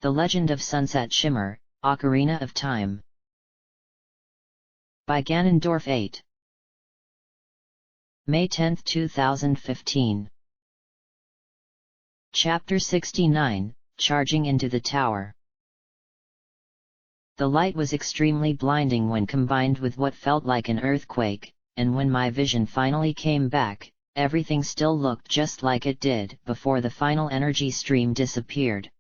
The Legend of Sunset Shimmer, Ocarina of Time. By Ganondorf 8. May 10, 2015. Chapter 69, Charging into the Tower. The light was extremely blinding when combined with what felt like an earthquake, and when my vision finally came back, everything still looked just like it did before the final energy stream disappeared.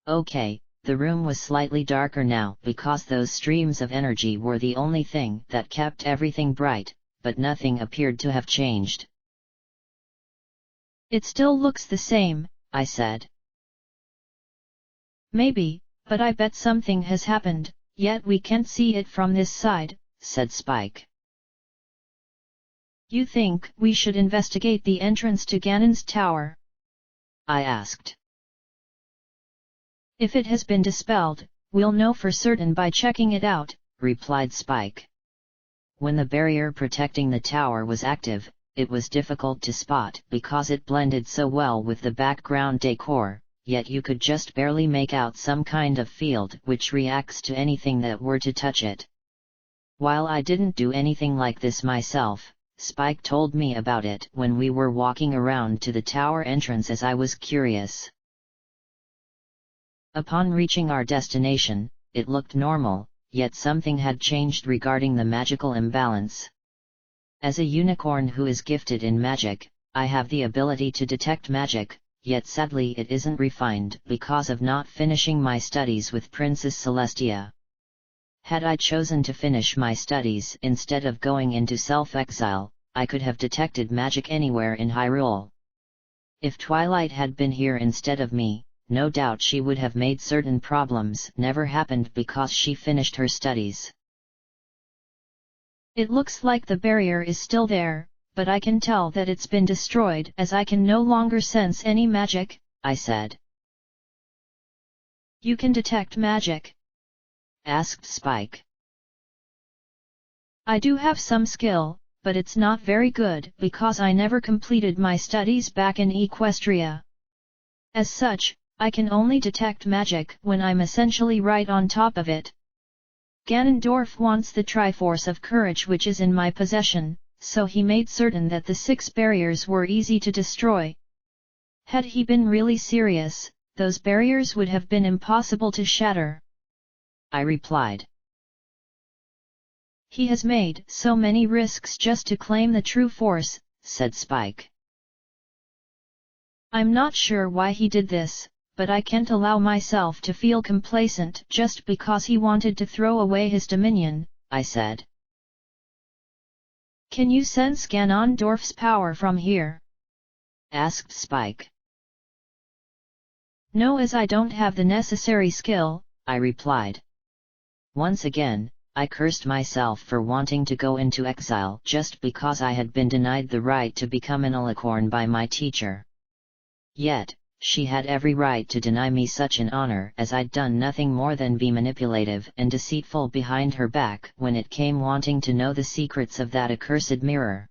Okay, the room was slightly darker now because those streams of energy were the only thing that kept everything bright, but nothing appeared to have changed. It still looks the same, I said. Maybe, but I bet something has happened, yet we can't see it from this side, said Spike. You think we should investigate the entrance to Ganon's tower? I asked. If it has been dispelled, we'll know for certain by checking it out, replied Spike. When the barrier protecting the tower was active, it was difficult to spot because it blended so well with the background decor, yet you could just barely make out some kind of field which reacts to anything that were to touch it. While I didn't do anything like this myself, Spike told me about it when we were walking around to the tower entrance as I was curious. Upon reaching our destination, it looked normal, yet something had changed regarding the magical imbalance. As a unicorn who is gifted in magic, I have the ability to detect magic, yet sadly it isn't refined because of not finishing my studies with Princess Celestia. Had I chosen to finish my studies instead of going into self-exile, I could have detected magic anywhere in Hyrule. If Twilight had been here instead of me, no doubt she would have made certain problems never happened because she finished her studies. It looks like the barrier is still there, but I can tell that it's been destroyed as I can no longer sense any magic, I said. You can detect magic? Asked Spike. I do have some skill, but it's not very good because I never completed my studies back in Equestria. As such, I can only detect magic when I'm essentially right on top of it. Ganondorf wants the Triforce of Courage which is in my possession, so he made certain that the 6 barriers were easy to destroy. Had he been really serious, those barriers would have been impossible to shatter. I replied. He has made so many risks just to claim the true force, said Spike. I'm not sure why he did this, but I can't allow myself to feel complacent just because he wanted to throw away his dominion, I said. Can you sense Ganondorf's power from here? Asked Spike. No, as I don't have the necessary skill, I replied. Once again, I cursed myself for wanting to go into exile just because I had been denied the right to become an alicorn by my teacher. Yet, she had every right to deny me such an honor as I'd done nothing more than be manipulative and deceitful behind her back when it came wanting to know the secrets of that accursed mirror.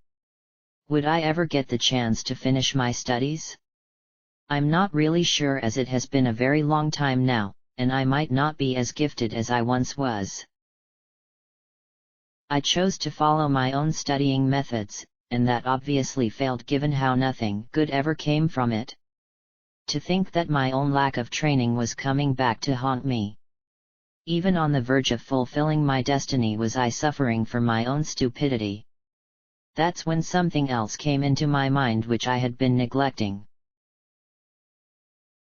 Would I ever get the chance to finish my studies? I'm not really sure as it has been a very long time now, and I might not be as gifted as I once was. I chose to follow my own studying methods, and that obviously failed given how nothing good ever came from it. To think that my own lack of training was coming back to haunt me. Even on the verge of fulfilling my destiny was I suffering for my own stupidity. That's when something else came into my mind which I had been neglecting.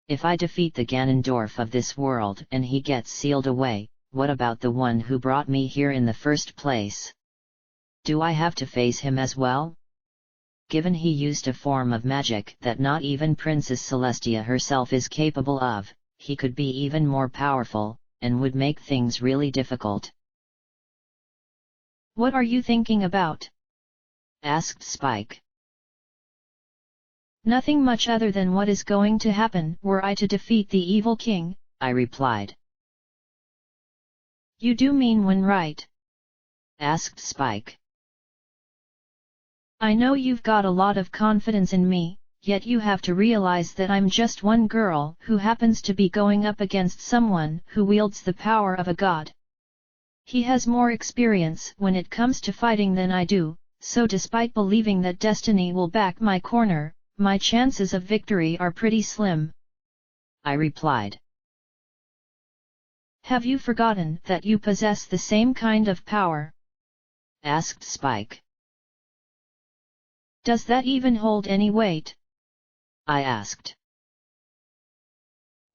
If I defeat the Ganondorf of this world and he gets sealed away, what about the one who brought me here in the first place? Do I have to face him as well? Given he used a form of magic that not even Princess Celestia herself is capable of, he could be even more powerful, and would make things really difficult. What are you thinking about? Asked Spike. Nothing much other than what is going to happen were I to defeat the evil king, I replied. You do mean when right? Asked Spike. I know you've got a lot of confidence in me, yet you have to realize that I'm just one girl who happens to be going up against someone who wields the power of a god. He has more experience when it comes to fighting than I do, so despite believing that destiny will back my corner, my chances of victory are pretty slim," I replied. "Have you forgotten that you possess the same kind of power?" asked Spike. "Does that even hold any weight?" I asked.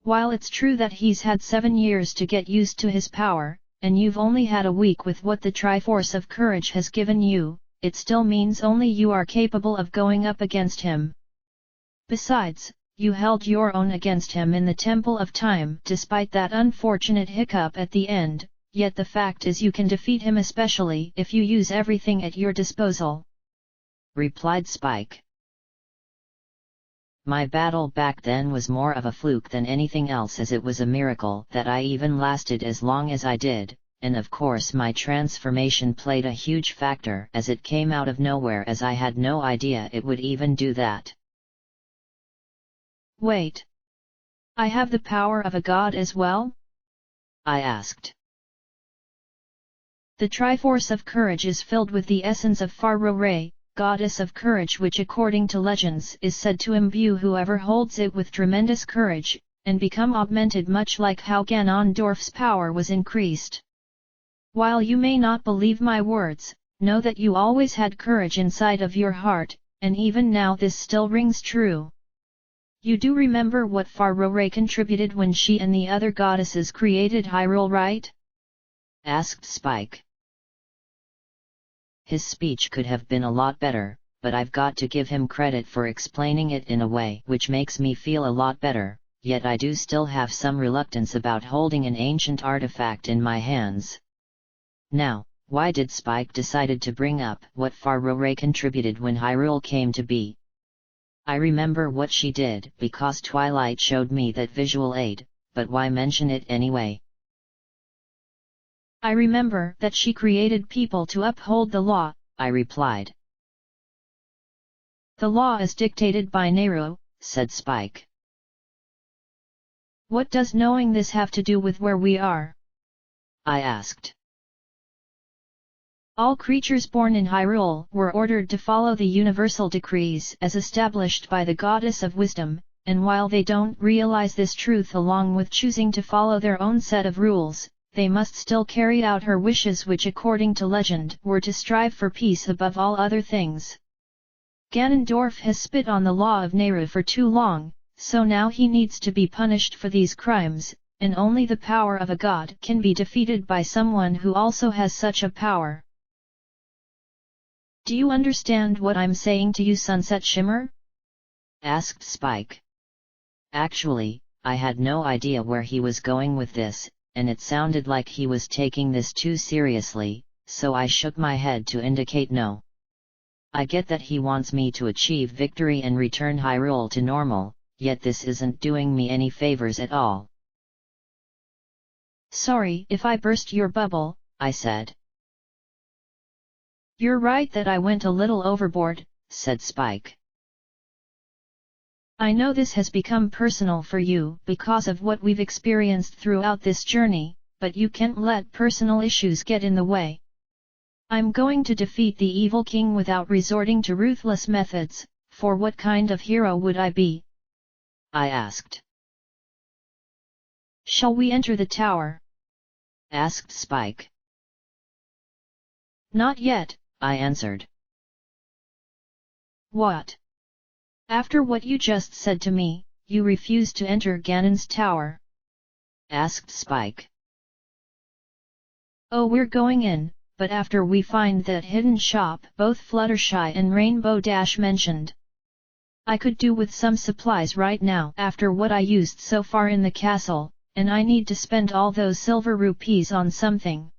"While it's true that he's had 7 years to get used to his power, and you've only had a week with what the Triforce of Courage has given you, it still means only you are capable of going up against him. Besides, you held your own against him in the Temple of Time despite that unfortunate hiccup at the end, yet the fact is you can defeat him especially if you use everything at your disposal," replied Spike. My battle back then was more of a fluke than anything else, as it was a miracle that I even lasted as long as I did, and of course my transformation played a huge factor as it came out of nowhere, as I had no idea it would even do that. "Wait! I have the power of a god as well?" I asked. "The Triforce of Courage is filled with the essence of Far-Ro-Ray, Goddess of Courage, which according to legends is said to imbue whoever holds it with tremendous courage, and become augmented much like how Ganondorf's power was increased. While you may not believe my words, know that you always had courage inside of your heart, and even now this still rings true. You do remember what Far-Ro-Ray contributed when she and the other goddesses created Hyrule, right?" asked Spike. His speech could have been a lot better, but I've got to give him credit for explaining it in a way which makes me feel a lot better, yet I do still have some reluctance about holding an ancient artifact in my hands. Now, why did Spike decided to bring up what Far-Ro-Ray contributed when Hyrule came to be? I remember what she did because Twilight showed me that visual aid, but why mention it anyway? "I remember that she created people to uphold the law," I replied. "The law is dictated by Nehru," said Spike. "What does knowing this have to do with where we are?" I asked. "All creatures born in Hyrule were ordered to follow the universal decrees as established by the Goddess of Wisdom, and while they don't realize this truth along with choosing to follow their own set of rules, they must still carry out her wishes, which according to legend were to strive for peace above all other things. Ganondorf has spit on the law of Nehru for too long, so now he needs to be punished for these crimes, and only the power of a god can be defeated by someone who also has such a power. Do you understand what I'm saying to you, Sunset Shimmer?" asked Spike. Actually, I had no idea where he was going with this, and it sounded like he was taking this too seriously, so I shook my head to indicate no. I get that he wants me to achieve victory and return Hyrule to normal, yet this isn't doing me any favors at all. "Sorry if I burst your bubble," I said. "You're right that I went a little overboard," said Spike. "I know this has become personal for you because of what we've experienced throughout this journey, but you can't let personal issues get in the way. I'm going to defeat the evil king without resorting to ruthless methods, for what kind of hero would I be?" I asked. "Shall we enter the tower?" asked Spike. "Not yet," I answered. "What? After what you just said to me, you refuse to enter Ganon's tower?" asked Spike. "Oh, we're going in, but after we find that hidden shop both Fluttershy and Rainbow Dash mentioned. I could do with some supplies right now after what I used so far in the castle, and I need to spend all those silver rupees on something.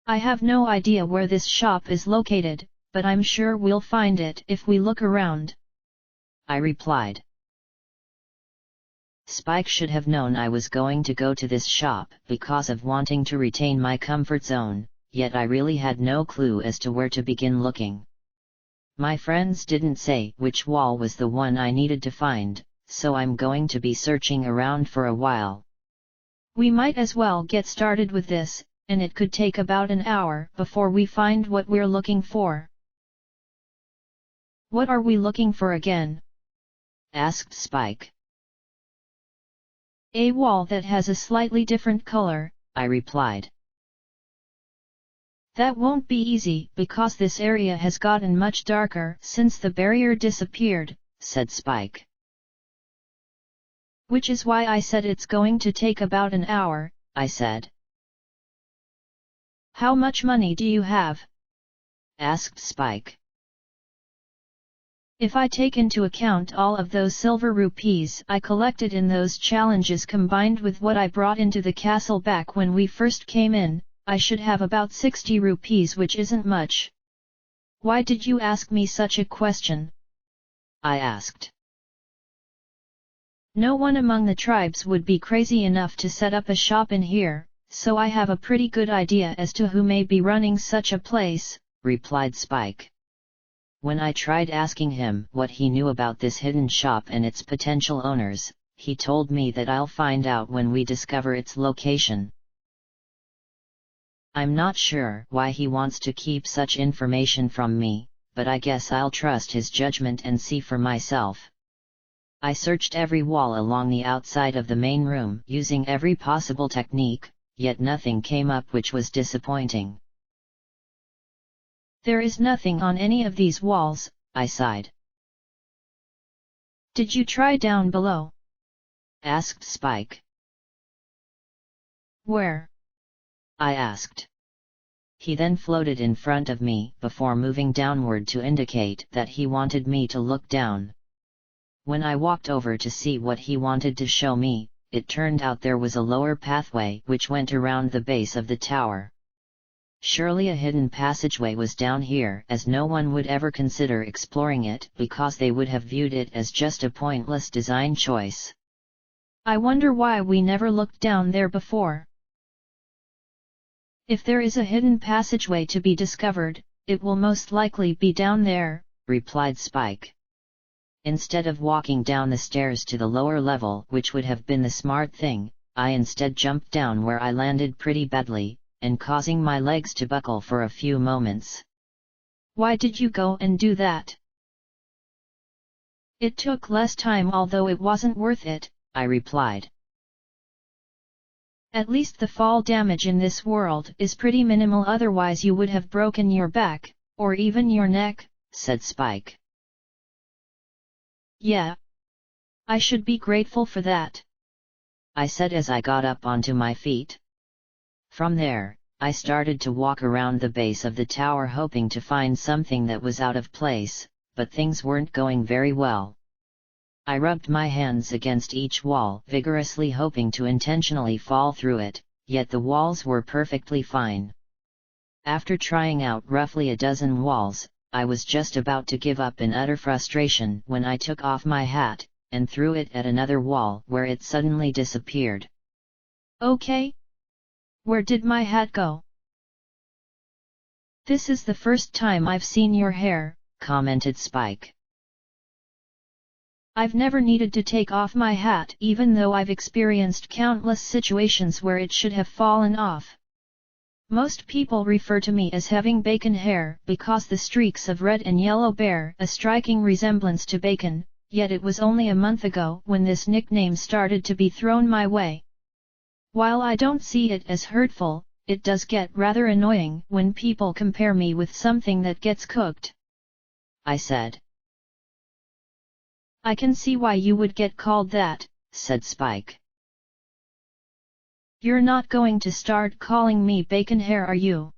I have no idea where this shop is located, but I'm sure we'll find it if we look around," I replied. Spike should have known I was going to go to this shop because of wanting to retain my comfort zone, yet I really had no clue as to where to begin looking. My friends didn't say which wall was the one I needed to find, so I'm going to be searching around for a while. We might as well get started with this, and it could take about an hour before we find what we're looking for. What are we looking for again? Asked Spike. A wall that has a slightly different color, I replied. That won't be easy because this area has gotten much darker since the barrier disappeared, said Spike. Which is why I said it's going to take about an hour, I said. How much money do you have? Asked Spike. If I take into account all of those silver rupees I collected in those challenges combined with what I brought into the castle back when we first came in, I should have about 60 rupees, which isn't much. Why did you ask me such a question? I asked. No one among the tribes would be crazy enough to set up a shop in here, so I have a pretty good idea as to who may be running such a place, replied Spike. When I tried asking him what he knew about this hidden shop and its potential owners, he told me that I'll find out when we discover its location. I'm not sure why he wants to keep such information from me, but I guess I'll trust his judgment and see for myself. I searched every wall along the outside of the main room using every possible technique, yet nothing came up, which was disappointing. There is nothing on any of these walls, I sighed. Did you try down below? Asked Spike. Where? I asked. He then floated in front of me before moving downward to indicate that he wanted me to look down. When I walked over to see what he wanted to show me, it turned out there was a lower pathway which went around the base of the tower. Surely a hidden passageway was down here, as no one would ever consider exploring it because they would have viewed it as just a pointless design choice. I wonder why we never looked down there before. If there is a hidden passageway to be discovered, it will most likely be down there, replied Spike. Instead of walking down the stairs to the lower level, which would have been the smart thing, I instead jumped down, where I landed pretty badly, and causing my legs to buckle for a few moments. Why did you go and do that? It took less time, although it wasn't worth it, I replied. At least the fall damage in this world is pretty minimal, otherwise you would have broken your back, or even your neck, said Spike. Yeah. I should be grateful for that, I said as I got up onto my feet. From there, I started to walk around the base of the tower, hoping to find something that was out of place, but things weren't going very well. I rubbed my hands against each wall, vigorously hoping to intentionally fall through it, yet the walls were perfectly fine. After trying out roughly a dozen walls, I was just about to give up in utter frustration when I took off my hat, and threw it at another wall, where it suddenly disappeared. Okay? Where did my hat go? This is the first time I've seen your hair, commented Spike. I've never needed to take off my hat, even though I've experienced countless situations where it should have fallen off. Most people refer to me as having bacon hair because the streaks of red and yellow bear a striking resemblance to bacon, yet it was only a month ago when this nickname started to be thrown my way. While I don't see it as hurtful, it does get rather annoying when people compare me with something that gets cooked, I said. I can see why you would get called that, said Spike. You're not going to start calling me bacon hair, are you?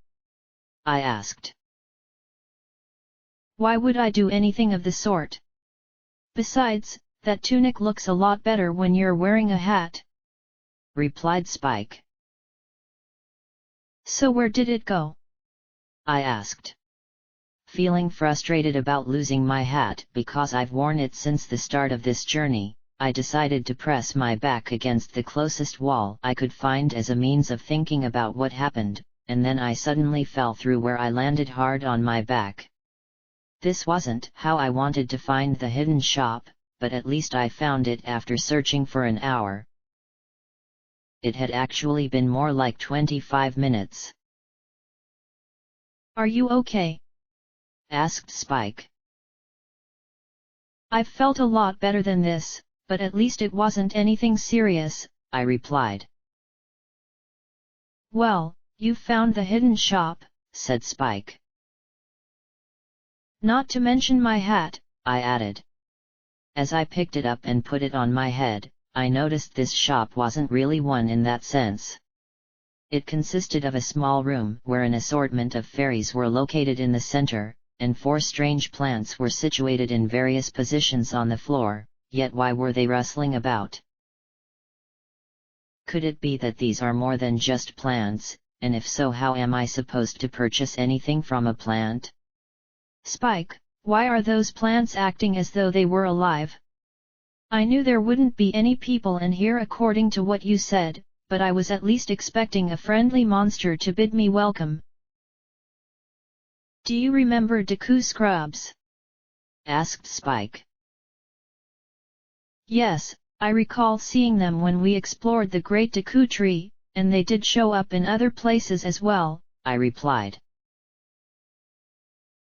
I asked. Why would I do anything of the sort? Besides, that tunic looks a lot better when you're wearing a hat, replied Spike. So where did it go? I asked. Feeling frustrated about losing my hat because I've worn it since the start of this journey, I decided to press my back against the closest wall I could find as a means of thinking about what happened, and then I suddenly fell through, where I landed hard on my back. This wasn't how I wanted to find the hidden shop, but at least I found it after searching for an hour. It had actually been more like 25 minutes. "Are you okay?" asked Spike. "I've felt a lot better than this, but at least it wasn't anything serious," I replied. "Well, you've found the hidden shop," said Spike. "Not to mention my hat," I added. As I picked it up and put it on my head, I noticed this shop wasn't really one in that sense. It consisted of a small room where an assortment of fairies were located in the center, and 4 strange plants were situated in various positions on the floor, yet why were they rustling about? Could it be that these are more than just plants, and if so, how am I supposed to purchase anything from a plant? "Spike, why are those plants acting as though they were alive? I knew there wouldn't be any people in here according to what you said, but I was at least expecting a friendly monster to bid me welcome." "Do you remember Deku Scrubs?" asked Spike. "Yes, I recall seeing them when we explored the Great Deku Tree, and they did show up in other places as well," I replied.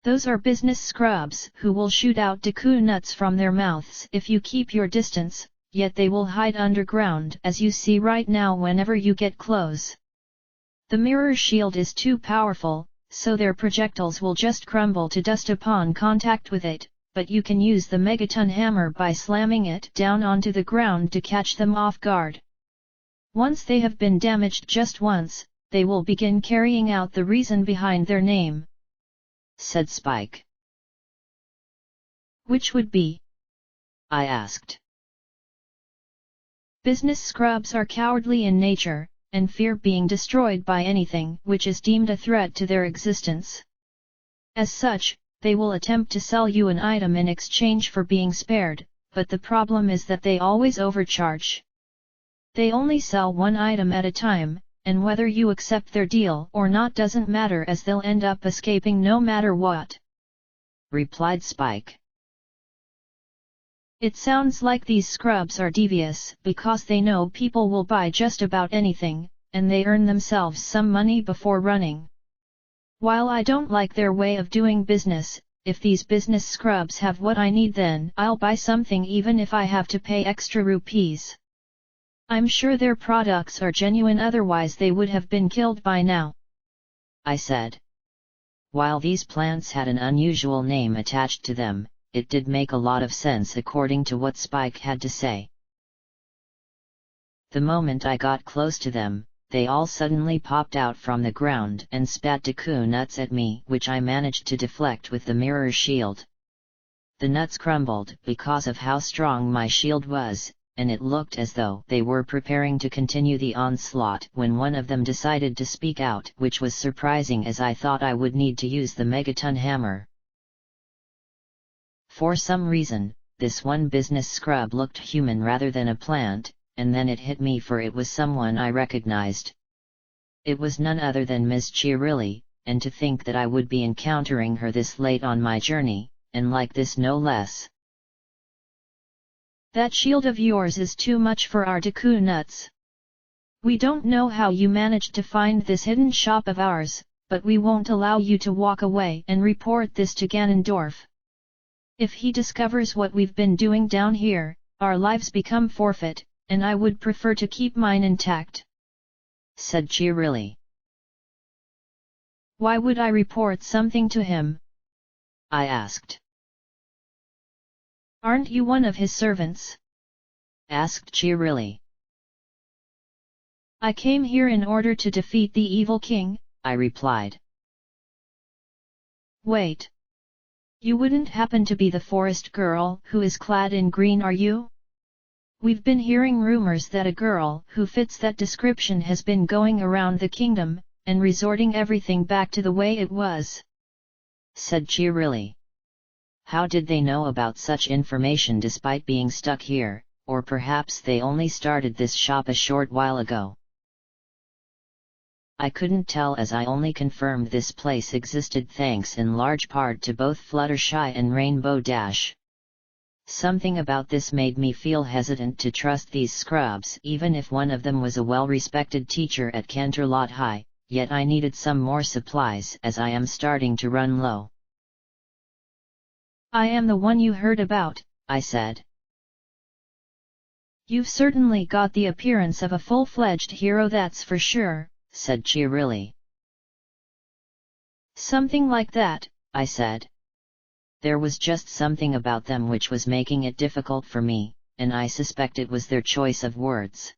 "Those are business scrubs who will shoot out Deku nuts from their mouths if you keep your distance, yet they will hide underground as you see right now whenever you get close. The mirror shield is too powerful, so their projectiles will just crumble to dust upon contact with it, but you can use the megaton hammer by slamming it down onto the ground to catch them off guard. Once they have been damaged just once, they will begin carrying out the reason behind their name," said Spike. "Which would be?" I asked. "Business scrubs are cowardly in nature, and fear being destroyed by anything which is deemed a threat to their existence. As such, they will attempt to sell you an item in exchange for being spared, but the problem is that they always overcharge. They only sell one item at a time, and whether you accept their deal or not doesn't matter as they'll end up escaping no matter what," replied Spike. "It sounds like these scrubs are devious because they know people will buy just about anything, and they earn themselves some money before running. While I don't like their way of doing business, if these business scrubs have what I need, then I'll buy something even if I have to pay extra rupees. I'm sure their products are genuine, otherwise they would have been killed by now," I said. While these plants had an unusual name attached to them, it did make a lot of sense according to what Spike had to say. The moment I got close to them, they all suddenly popped out from the ground and spat Deku nuts at me, which I managed to deflect with the mirror shield. The nuts crumbled because of how strong my shield was, and it looked as though they were preparing to continue the onslaught when one of them decided to speak out, which was surprising as I thought I would need to use the megaton hammer. For some reason, this one business scrub looked human rather than a plant, and then it hit me, for it was someone I recognized. It was none other than Ms. Chirilli, and to think that I would be encountering her this late on my journey, and like this no less. "That shield of yours is too much for our Deku nuts. We don't know how you managed to find this hidden shop of ours, but we won't allow you to walk away and report this to Ganondorf. If he discovers what we've been doing down here, our lives become forfeit, and I would prefer to keep mine intact," said Chirilli. "Why would I report something to him?" I asked. "Aren't you one of his servants?" asked Chirilli. "I came here in order to defeat the evil king," I replied. "Wait. You wouldn't happen to be the forest girl who is clad in green, are you? We've been hearing rumors that a girl who fits that description has been going around the kingdom, and resorting everything back to the way it was," said Chirilli. How did they know about such information despite being stuck here, or perhaps they only started this shop a short while ago? I couldn't tell, as I only confirmed this place existed thanks in large part to both Fluttershy and Rainbow Dash. Something about this made me feel hesitant to trust these scrubs, even if one of them was a well-respected teacher at Canterlot High, yet I needed some more supplies as I am starting to run low. I am the one you heard about, I said. You've certainly got the appearance of a full-fledged hero, that's for sure, said Cheerilly. Something like that, I said. There was just something about them which was making it difficult for me, and I suspect it was their choice of words.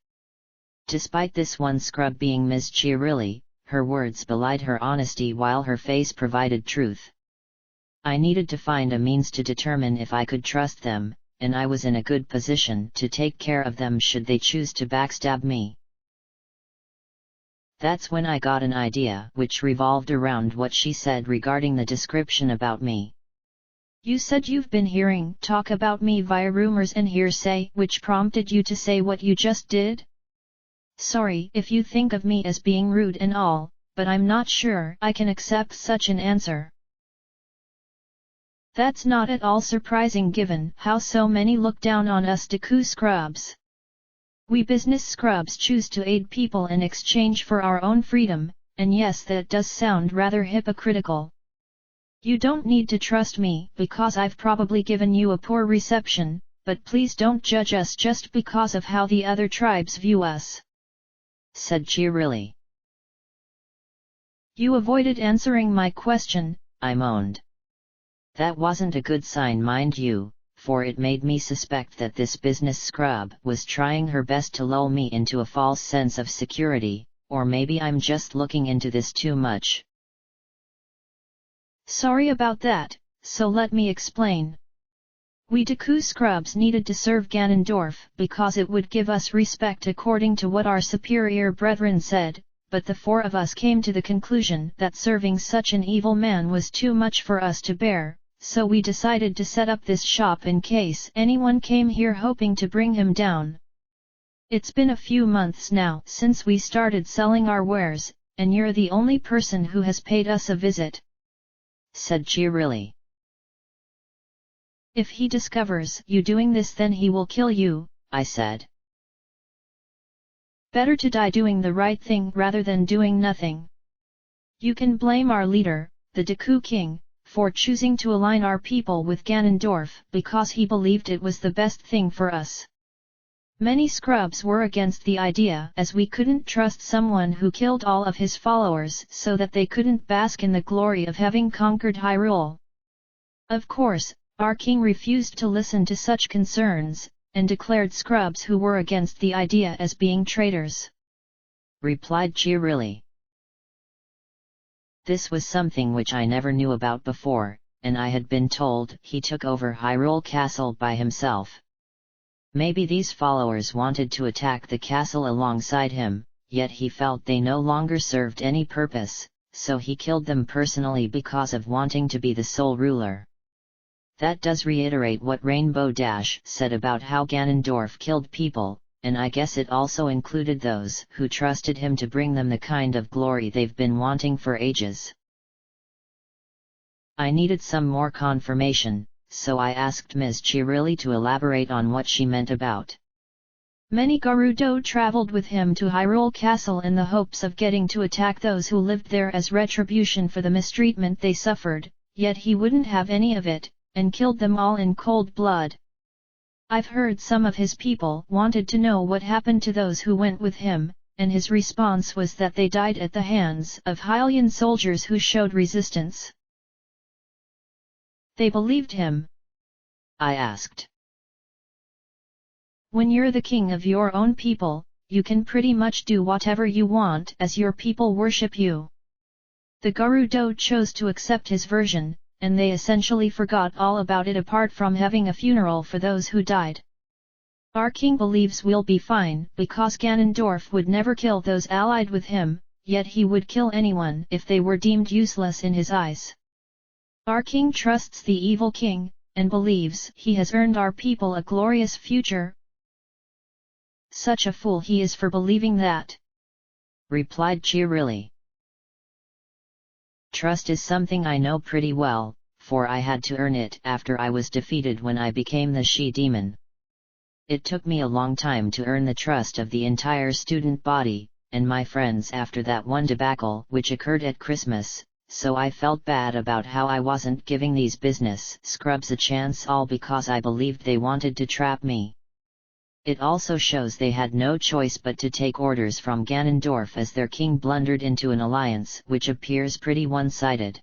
Despite this one scrub being Ms. Cheerilly, her words belied her honesty while her face provided truth. I needed to find a means to determine if I could trust them, and I was in a good position to take care of them should they choose to backstab me. That's when I got an idea which revolved around what she said regarding the description about me. You said you've been hearing talk about me via rumors and hearsay, which prompted you to say what you just did? Sorry if you think of me as being rude and all, but I'm not sure I can accept such an answer. That's not at all surprising given how so many look down on us Deku scrubs. We business scrubs choose to aid people in exchange for our own freedom, and yes, that does sound rather hypocritical. You don't need to trust me because I've probably given you a poor reception, but please don't judge us just because of how the other tribes view us, said Cheerilly. You avoided answering my question, I moaned. That wasn't a good sign, mind you, for it made me suspect that this business scrub was trying her best to lull me into a false sense of security, or maybe I'm just looking into this too much. Sorry about that, so let me explain. We Deku scrubs needed to serve Ganondorf because it would give us respect according to what our superior brethren said, but the four of us came to the conclusion that serving such an evil man was too much for us to bear. So we decided to set up this shop in case anyone came here hoping to bring him down. It's been a few months now since we started selling our wares, and you're the only person who has paid us a visit, said Cheerilly. If he discovers you doing this, then he will kill you, I said. Better to die doing the right thing rather than doing nothing. You can blame our leader, the Deku King, for choosing to align our people with Ganondorf because he believed it was the best thing for us. Many scrubs were against the idea as we couldn't trust someone who killed all of his followers so that they couldn't bask in the glory of having conquered Hyrule. Of course, our king refused to listen to such concerns, and declared scrubs who were against the idea as being traitors, replied Cheerilly. This was something which I never knew about before, and I had been told he took over Hyrule Castle by himself. Maybe these followers wanted to attack the castle alongside him, yet he felt they no longer served any purpose, so he killed them personally because of wanting to be the sole ruler. That does reiterate what Rainbow Dash said about how Ganondorf killed people, and I guess it also included those who trusted him to bring them the kind of glory they've been wanting for ages. I needed some more confirmation, so I asked Ms. Cheerilly to elaborate on what she meant about. Many Gerudo traveled with him to Hyrule Castle in the hopes of getting to attack those who lived there as retribution for the mistreatment they suffered, yet he wouldn't have any of it, and killed them all in cold blood. I've heard some of his people wanted to know what happened to those who went with him, and his response was that they died at the hands of Hylian soldiers who showed resistance. They believed him? I asked. When you're the king of your own people, you can pretty much do whatever you want as your people worship you. The Gerudo chose to accept his version, and they essentially forgot all about it apart from having a funeral for those who died. Our king believes we'll be fine because Ganondorf would never kill those allied with him, yet he would kill anyone if they were deemed useless in his eyes. Our king trusts the evil king, and believes he has earned our people a glorious future. Such a fool he is for believing that. replied cheerily. Trust is something I know pretty well, for I had to earn it after I was defeated when I became the she-demon. It took me a long time to earn the trust of the entire student body, and my friends after that one debacle which occurred at Christmas, so I felt bad about how I wasn't giving these business scrubs a chance, all because I believed they wanted to trap me. It also shows they had no choice but to take orders from Ganondorf, as their king blundered into an alliance which appears pretty one-sided.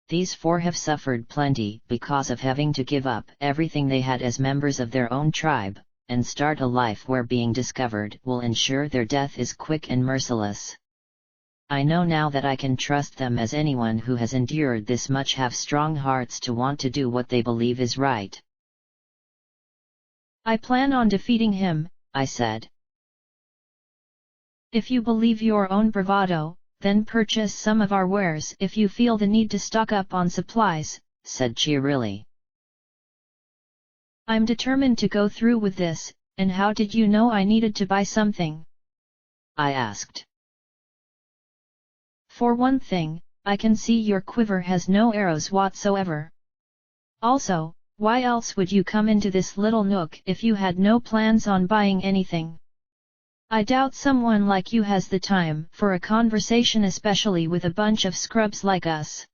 These four have suffered plenty because of having to give up everything they had as members of their own tribe, and start a life where being discovered will ensure their death is quick and merciless. I know now that I can trust them, as anyone who has endured this much have strong hearts to want to do what they believe is right. I plan on defeating him, I said. If you believe your own bravado, then purchase some of our wares if you feel the need to stock up on supplies, said cheerily. I'm determined to go through with this, and how did you know I needed to buy something? I asked. For one thing, I can see your quiver has no arrows whatsoever. Also, why else would you come into this little nook if you had no plans on buying anything? I doubt someone like you has the time for a conversation, especially with a bunch of scrubs like us.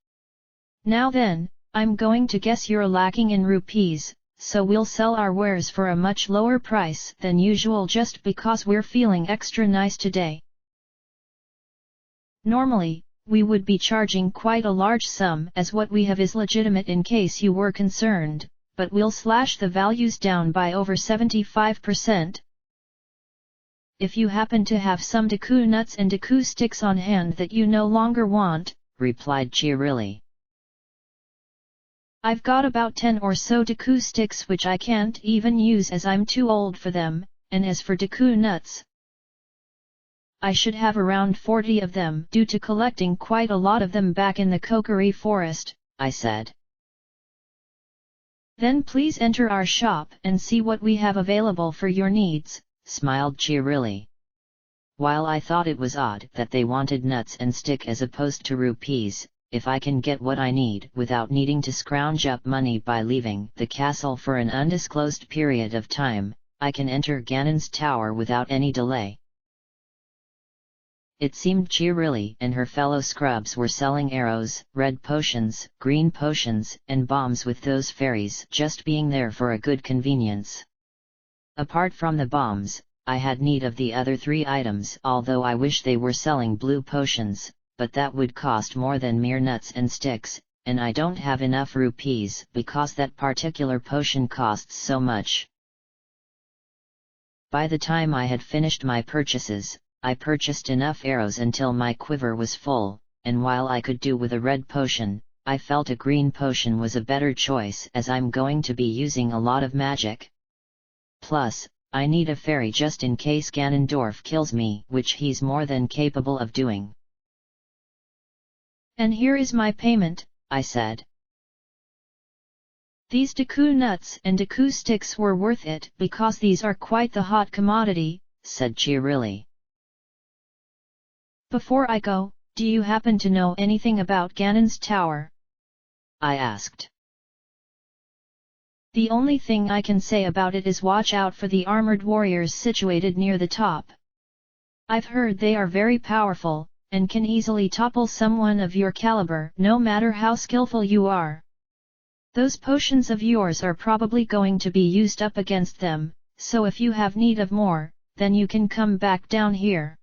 Now then, I'm going to guess you're lacking in rupees, so we'll sell our wares for a much lower price than usual just because we're feeling extra nice today. Normally, we would be charging quite a large sum, as what we have is legitimate in case you were concerned, but we'll slash the values down by over 75%. If you happen to have some Deku nuts and Deku sticks on hand that you no longer want, replied cheerily. I've got about 10 or so Deku sticks which I can't even use as I'm too old for them, and as for Deku nuts, I should have around 40 of them due to collecting quite a lot of them back in the Kokiri forest, I said. Then please enter our shop and see what we have available for your needs, smiled cheerily. While I thought it was odd that they wanted nuts and stick as opposed to rupees, if I can get what I need without needing to scrounge up money by leaving the castle for an undisclosed period of time, I can enter Ganon's tower without any delay. It seemed cheerily and her fellow scrubs were selling arrows, red potions, green potions, and bombs, with those fairies just being there for a good convenience. Apart from the bombs, I had need of the other 3 items, although I wish they were selling blue potions, but that would cost more than mere nuts and sticks, and I don't have enough rupees because that particular potion costs so much. By the time I had finished my purchases, I purchased enough arrows until my quiver was full, and while I could do with a red potion, I felt a green potion was a better choice, as I'm going to be using a lot of magic. Plus, I need a fairy just in case Ganondorf kills me, which he's more than capable of doing. And here is my payment, I said. These Deku nuts and Deku sticks were worth it because these are quite the hot commodity, said cheerily. Before I go, do you happen to know anything about Ganon's tower? I asked. The only thing I can say about it is watch out for the armored warriors situated near the top. I've heard they are very powerful, and can easily topple someone of your caliber no matter how skillful you are. Those potions of yours are probably going to be used up against them, so if you have need of more, then you can come back down here.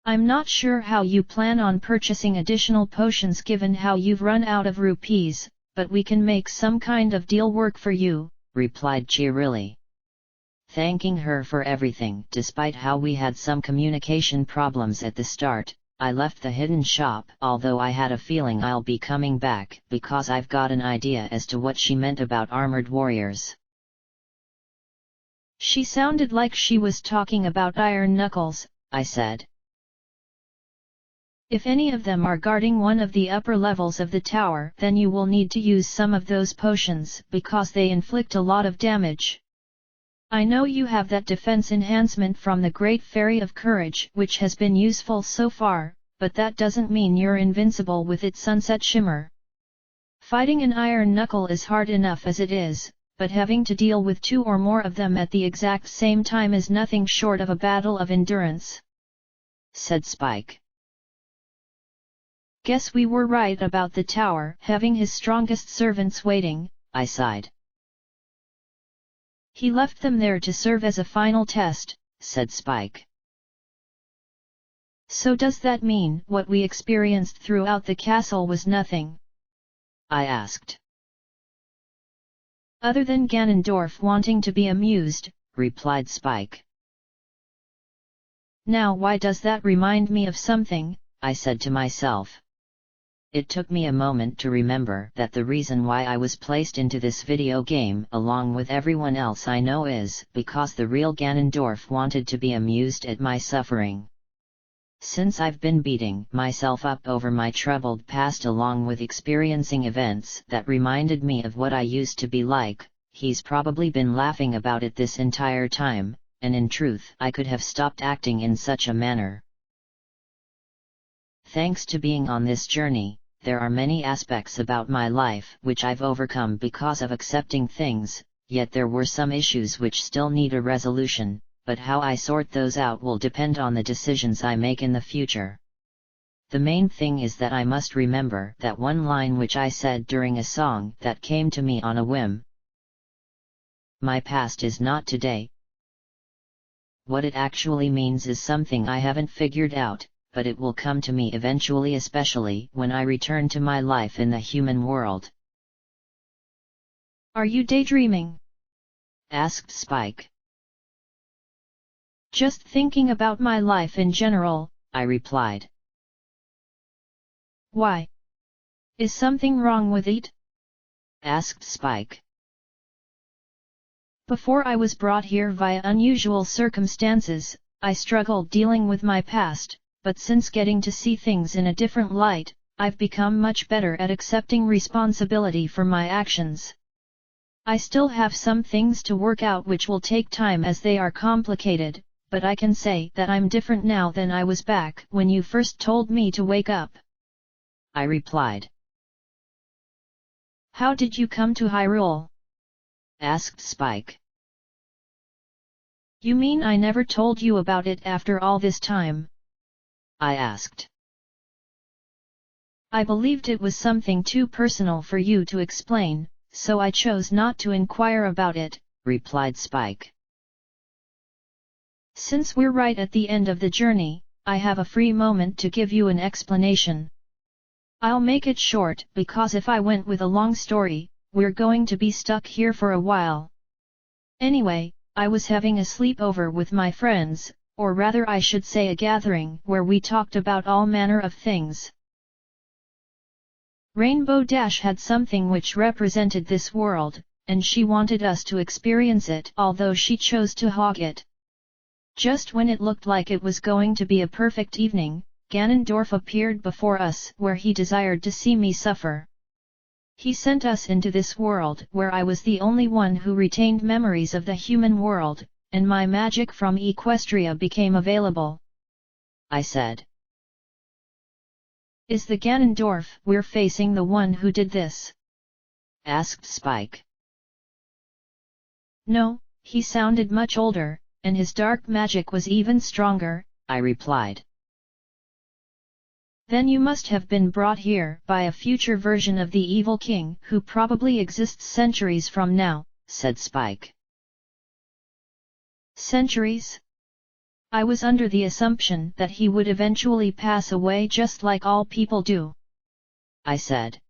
I'm not sure how you plan on purchasing additional potions given how you've run out of rupees, but we can make some kind of deal work for you, replied cheerily. Thanking her for everything, despite how we had some communication problems at the start, I left the hidden shop, although I had a feeling I'll be coming back because I've got an idea as to what she meant about armored warriors. She sounded like she was talking about iron knuckles, I said. If any of them are guarding one of the upper levels of the tower, then you will need to use some of those potions because they inflict a lot of damage. I know you have that defense enhancement from the Great Fairy of Courage which has been useful so far, but that doesn't mean you're invincible with its sunset shimmer. Fighting an iron knuckle is hard enough as it is, but having to deal with 2 or more of them at the exact same time is nothing short of a battle of endurance," said Spike. "Guess we were right about the tower having his strongest servants waiting," I sighed. "He left them there to serve as a final test," said Spike. "So does that mean what we experienced throughout the castle was nothing?" I asked. "Other than Ganondorf wanting to be amused," replied Spike. "Now why does that remind me of something?" I said to myself. It took me a moment to remember that the reason why I was placed into this video game along with everyone else I know is because the real Ganondorf wanted to be amused at my suffering. Since I've been beating myself up over my troubled past along with experiencing events that reminded me of what I used to be like, he's probably been laughing about it this entire time, and in truth I could have stopped acting in such a manner. Thanks to being on this journey, there are many aspects about my life which I've overcome because of accepting things, yet there were some issues which still need a resolution, but how I sort those out will depend on the decisions I make in the future. The main thing is that I must remember that one line which I said during a song that came to me on a whim. My past is not today. What it actually means is something I haven't figured out, but it will come to me eventually, especially when I return to my life in the human world. "Are you daydreaming?" asked Spike. "Just thinking about my life in general," I replied. "Why? Is something wrong with it?" asked Spike. "Before I was brought here via unusual circumstances, I struggled dealing with my past. But since getting to see things in a different light, I've become much better at accepting responsibility for my actions. I still have some things to work out which will take time as they are complicated, but I can say that I'm different now than I was back when you first told me to wake up," I replied. "How did you come to Hyrule?" asked Spike. "You mean I never told you about it after all this time?" I asked. "I believed it was something too personal for you to explain, so I chose not to inquire about it," replied Spike. "Since we're right at the end of the journey, I have a free moment to give you an explanation. I'll make it short because if I went with a long story, we're going to be stuck here for a while. Anyway, I was having a sleepover with my friends, or rather I should say a gathering where we talked about all manner of things. Rainbow Dash had something which represented this world, and she wanted us to experience it although she chose to hog it. Just when it looked like it was going to be a perfect evening, Ganondorf appeared before us where he desired to see me suffer. He sent us into this world where I was the only one who retained memories of the human world, and my magic from Equestria became available," I said. "Is the Ganondorf we're facing the one who did this?" asked Spike. "No, he sounded much older, and his dark magic was even stronger," I replied. "Then you must have been brought here by a future version of the evil king who probably exists centuries from now," said Spike. "Centuries? I was under the assumption that he would eventually pass away just like all people do," I said.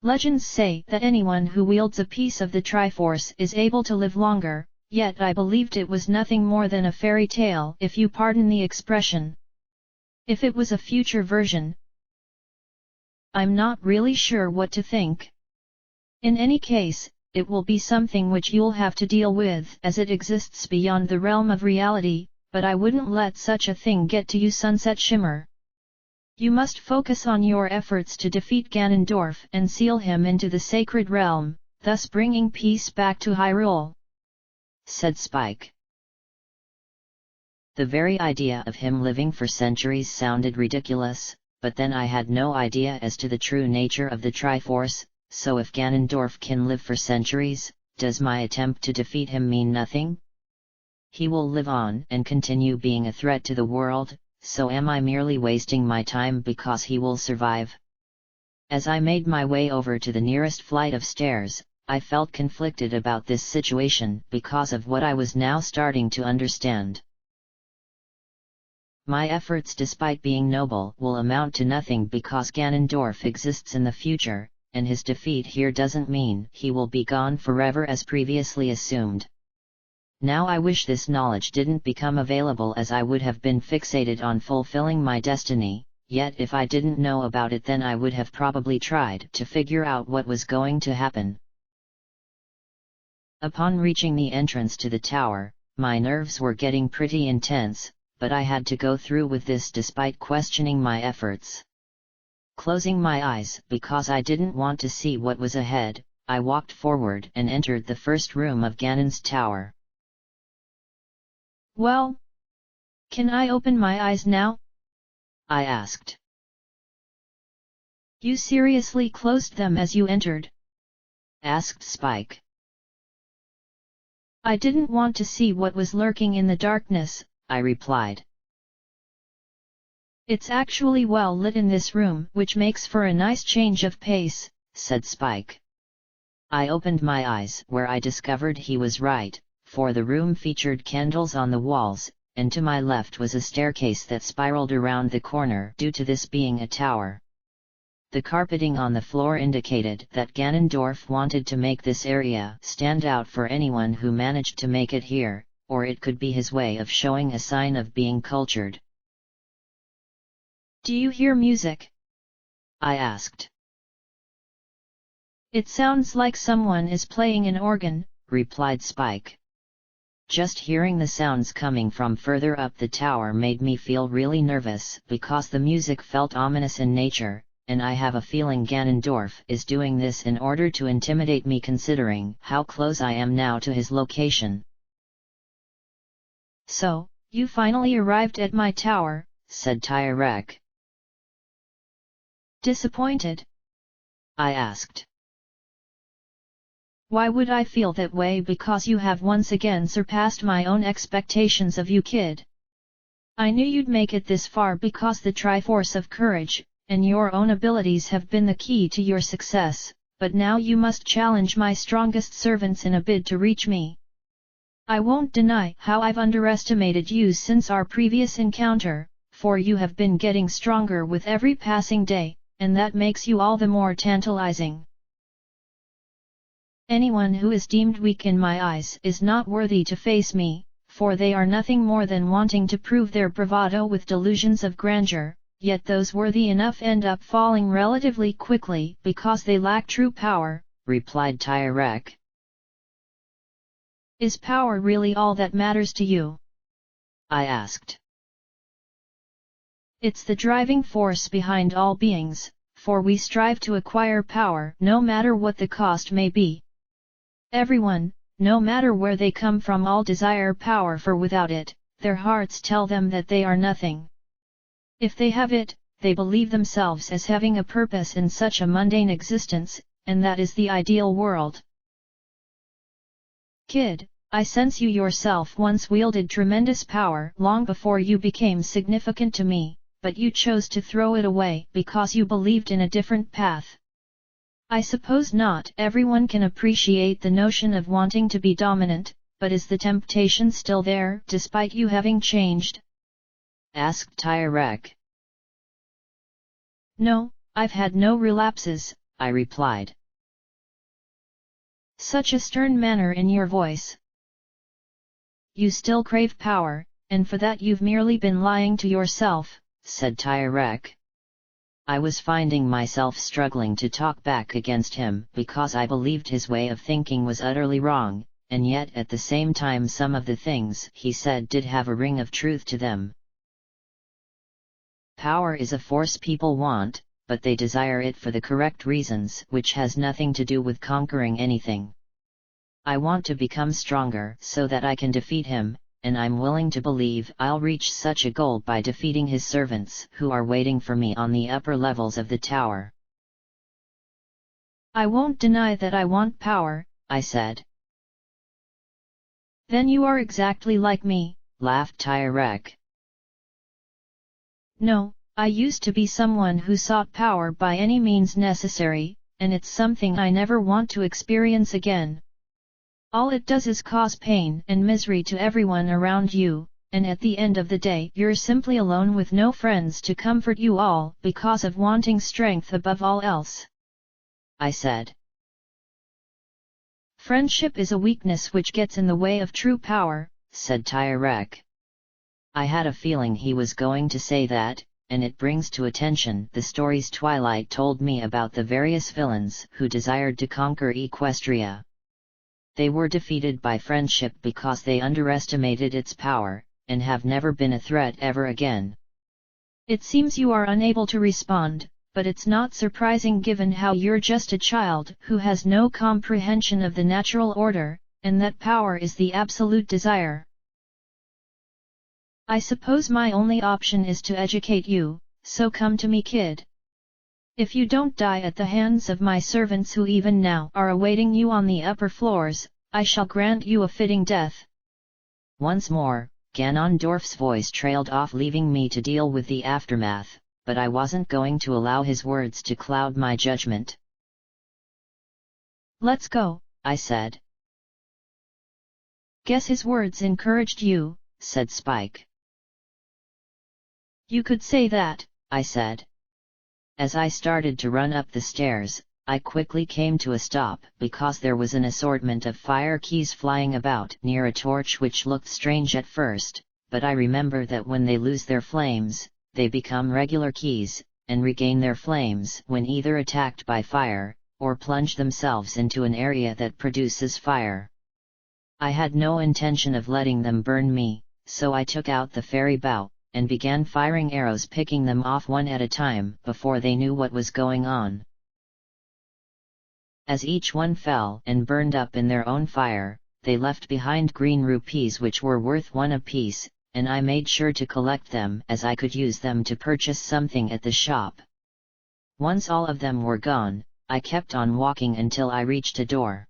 "Legends say that anyone who wields a piece of the Triforce is able to live longer, yet I believed it was nothing more than a fairy tale if you pardon the expression. If it was a future version, I'm not really sure what to think. In any case, it will be something which you'll have to deal with as it exists beyond the realm of reality, but I wouldn't let such a thing get to you, Sunset Shimmer. You must focus on your efforts to defeat Ganondorf and seal him into the sacred realm, thus bringing peace back to Hyrule. said Spike. The very idea of him living for centuries sounded ridiculous, but then I had no idea as to the true nature of the Triforce, so if Ganondorf can live for centuries, does my attempt to defeat him mean nothing? He will live on and continue being a threat to the world, so am I merely wasting my time because he will survive? As I made my way over to the nearest flight of stairs, I felt conflicted about this situation because of what I was now starting to understand. My efforts, despite being noble, will amount to nothing because Ganondorf exists in the future, and his defeat here doesn't mean he will be gone forever as previously assumed. Now I wish this knowledge didn't become available, as I would have been fixated on fulfilling my destiny, yet if I didn't know about it then I would have probably tried to figure out what was going to happen. Upon reaching the entrance to the tower, my nerves were getting pretty intense, but I had to go through with this despite questioning my efforts. Closing my eyes because I didn't want to see what was ahead, I walked forward and entered the first room of Ganon's tower. Well, can I open my eyes now? I asked. You seriously closed them as you entered? Asked Spike. I didn't want to see what was lurking in the darkness, I replied. It's actually well lit in this room, which makes for a nice change of pace, said Spike. I opened my eyes where I discovered he was right, for the room featured candles on the walls, and to my left was a staircase that spiraled around the corner due to this being a tower. The carpeting on the floor indicated that Ganondorf wanted to make this area stand out for anyone who managed to make it here, or it could be his way of showing a sign of being cultured. Do you hear music? I asked. It sounds like someone is playing an organ, replied Spike. Just hearing the sounds coming from further up the tower made me feel really nervous because the music felt ominous in nature, and I have a feeling Ganondorf is doing this in order to intimidate me considering how close I am now to his location. So, you finally arrived at my tower, said Tyrek. Disappointed? I asked. Why would I feel that way? Because you have once again surpassed my own expectations of you, kid. I knew you'd make it this far because the Triforce of Courage, and your own abilities have been the key to your success, but now you must challenge my strongest servants in a bid to reach me. I won't deny how I've underestimated you since our previous encounter, for you have been getting stronger with every passing day, and that makes you all the more tantalizing. Anyone who is deemed weak in my eyes is not worthy to face me, for they are nothing more than wanting to prove their bravado with delusions of grandeur, yet those worthy enough end up falling relatively quickly because they lack true power, replied Tyrek. Is power really all that matters to you? I asked. It's the driving force behind all beings, for we strive to acquire power no matter what the cost may be. Everyone, no matter where they come from, all desire power, for without it, their hearts tell them that they are nothing. If they have it, they believe themselves as having a purpose in such a mundane existence, and that is the ideal world. Kid, I sense you yourself once wielded tremendous power long before you became significant to me, but you chose to throw it away because you believed in a different path. I suppose not everyone can appreciate the notion of wanting to be dominant, but is the temptation still there despite you having changed? Asked Tyrek. No, I've had no relapses, I replied. Such a stern manner in your voice. You still crave power, and for that you've merely been lying to yourself, said Tyrek. I was finding myself struggling to talk back against him because I believed his way of thinking was utterly wrong, and yet at the same time some of the things he said did have a ring of truth to them. Power is a force people want, but they desire it for the correct reasons, which has nothing to do with conquering anything. I want to become stronger so that I can defeat him, and I'm willing to believe I'll reach such a goal by defeating his servants who are waiting for me on the upper levels of the tower. I won't deny that I want power, I said. Then you are exactly like me, laughed Tyrek. No, I used to be someone who sought power by any means necessary, and it's something I never want to experience again. All it does is cause pain and misery to everyone around you, and at the end of the day you're simply alone with no friends to comfort you all because of wanting strength above all else. I said. Friendship is a weakness which gets in the way of true power, said Tyrek. I had a feeling he was going to say that, and it brings to attention the stories Twilight told me about the various villains who desired to conquer Equestria. They were defeated by friendship because they underestimated its power, and have never been a threat ever again. It seems you are unable to respond, but it's not surprising given how you're just a child who has no comprehension of the natural order, and that power is the absolute desire. I suppose my only option is to educate you, so come to me, kid. If you don't die at the hands of my servants who even now are awaiting you on the upper floors, I shall grant you a fitting death. Once more, Ganondorf's voice trailed off, leaving me to deal with the aftermath, but I wasn't going to allow his words to cloud my judgment. Let's go, I said. Guess his words encouraged you, said Spike. You could say that, I said. As I started to run up the stairs, I quickly came to a stop because there was an assortment of fire keys flying about near a torch which looked strange at first, but I remember that when they lose their flames, they become regular keys, and regain their flames when either attacked by fire, or plunge themselves into an area that produces fire. I had no intention of letting them burn me, so I took out the fairy bow, and began firing arrows, picking them off one at a time before they knew what was going on. As each one fell and burned up in their own fire, they left behind green rupees which were worth 1 apiece, and I made sure to collect them as I could use them to purchase something at the shop. Once all of them were gone, I kept on walking until I reached a door.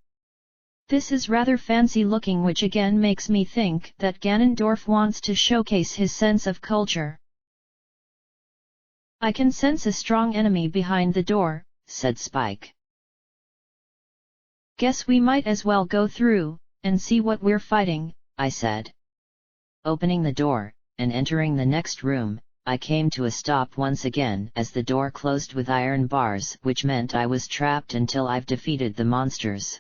This is rather fancy looking, which again makes me think that Ganondorf wants to showcase his sense of culture. I can sense a strong enemy behind the door, said Spike. Guess we might as well go through, and see what we're fighting, I said. Opening the door, and entering the next room, I came to a stop once again as the door closed with iron bars, which meant I was trapped until I've defeated the monsters.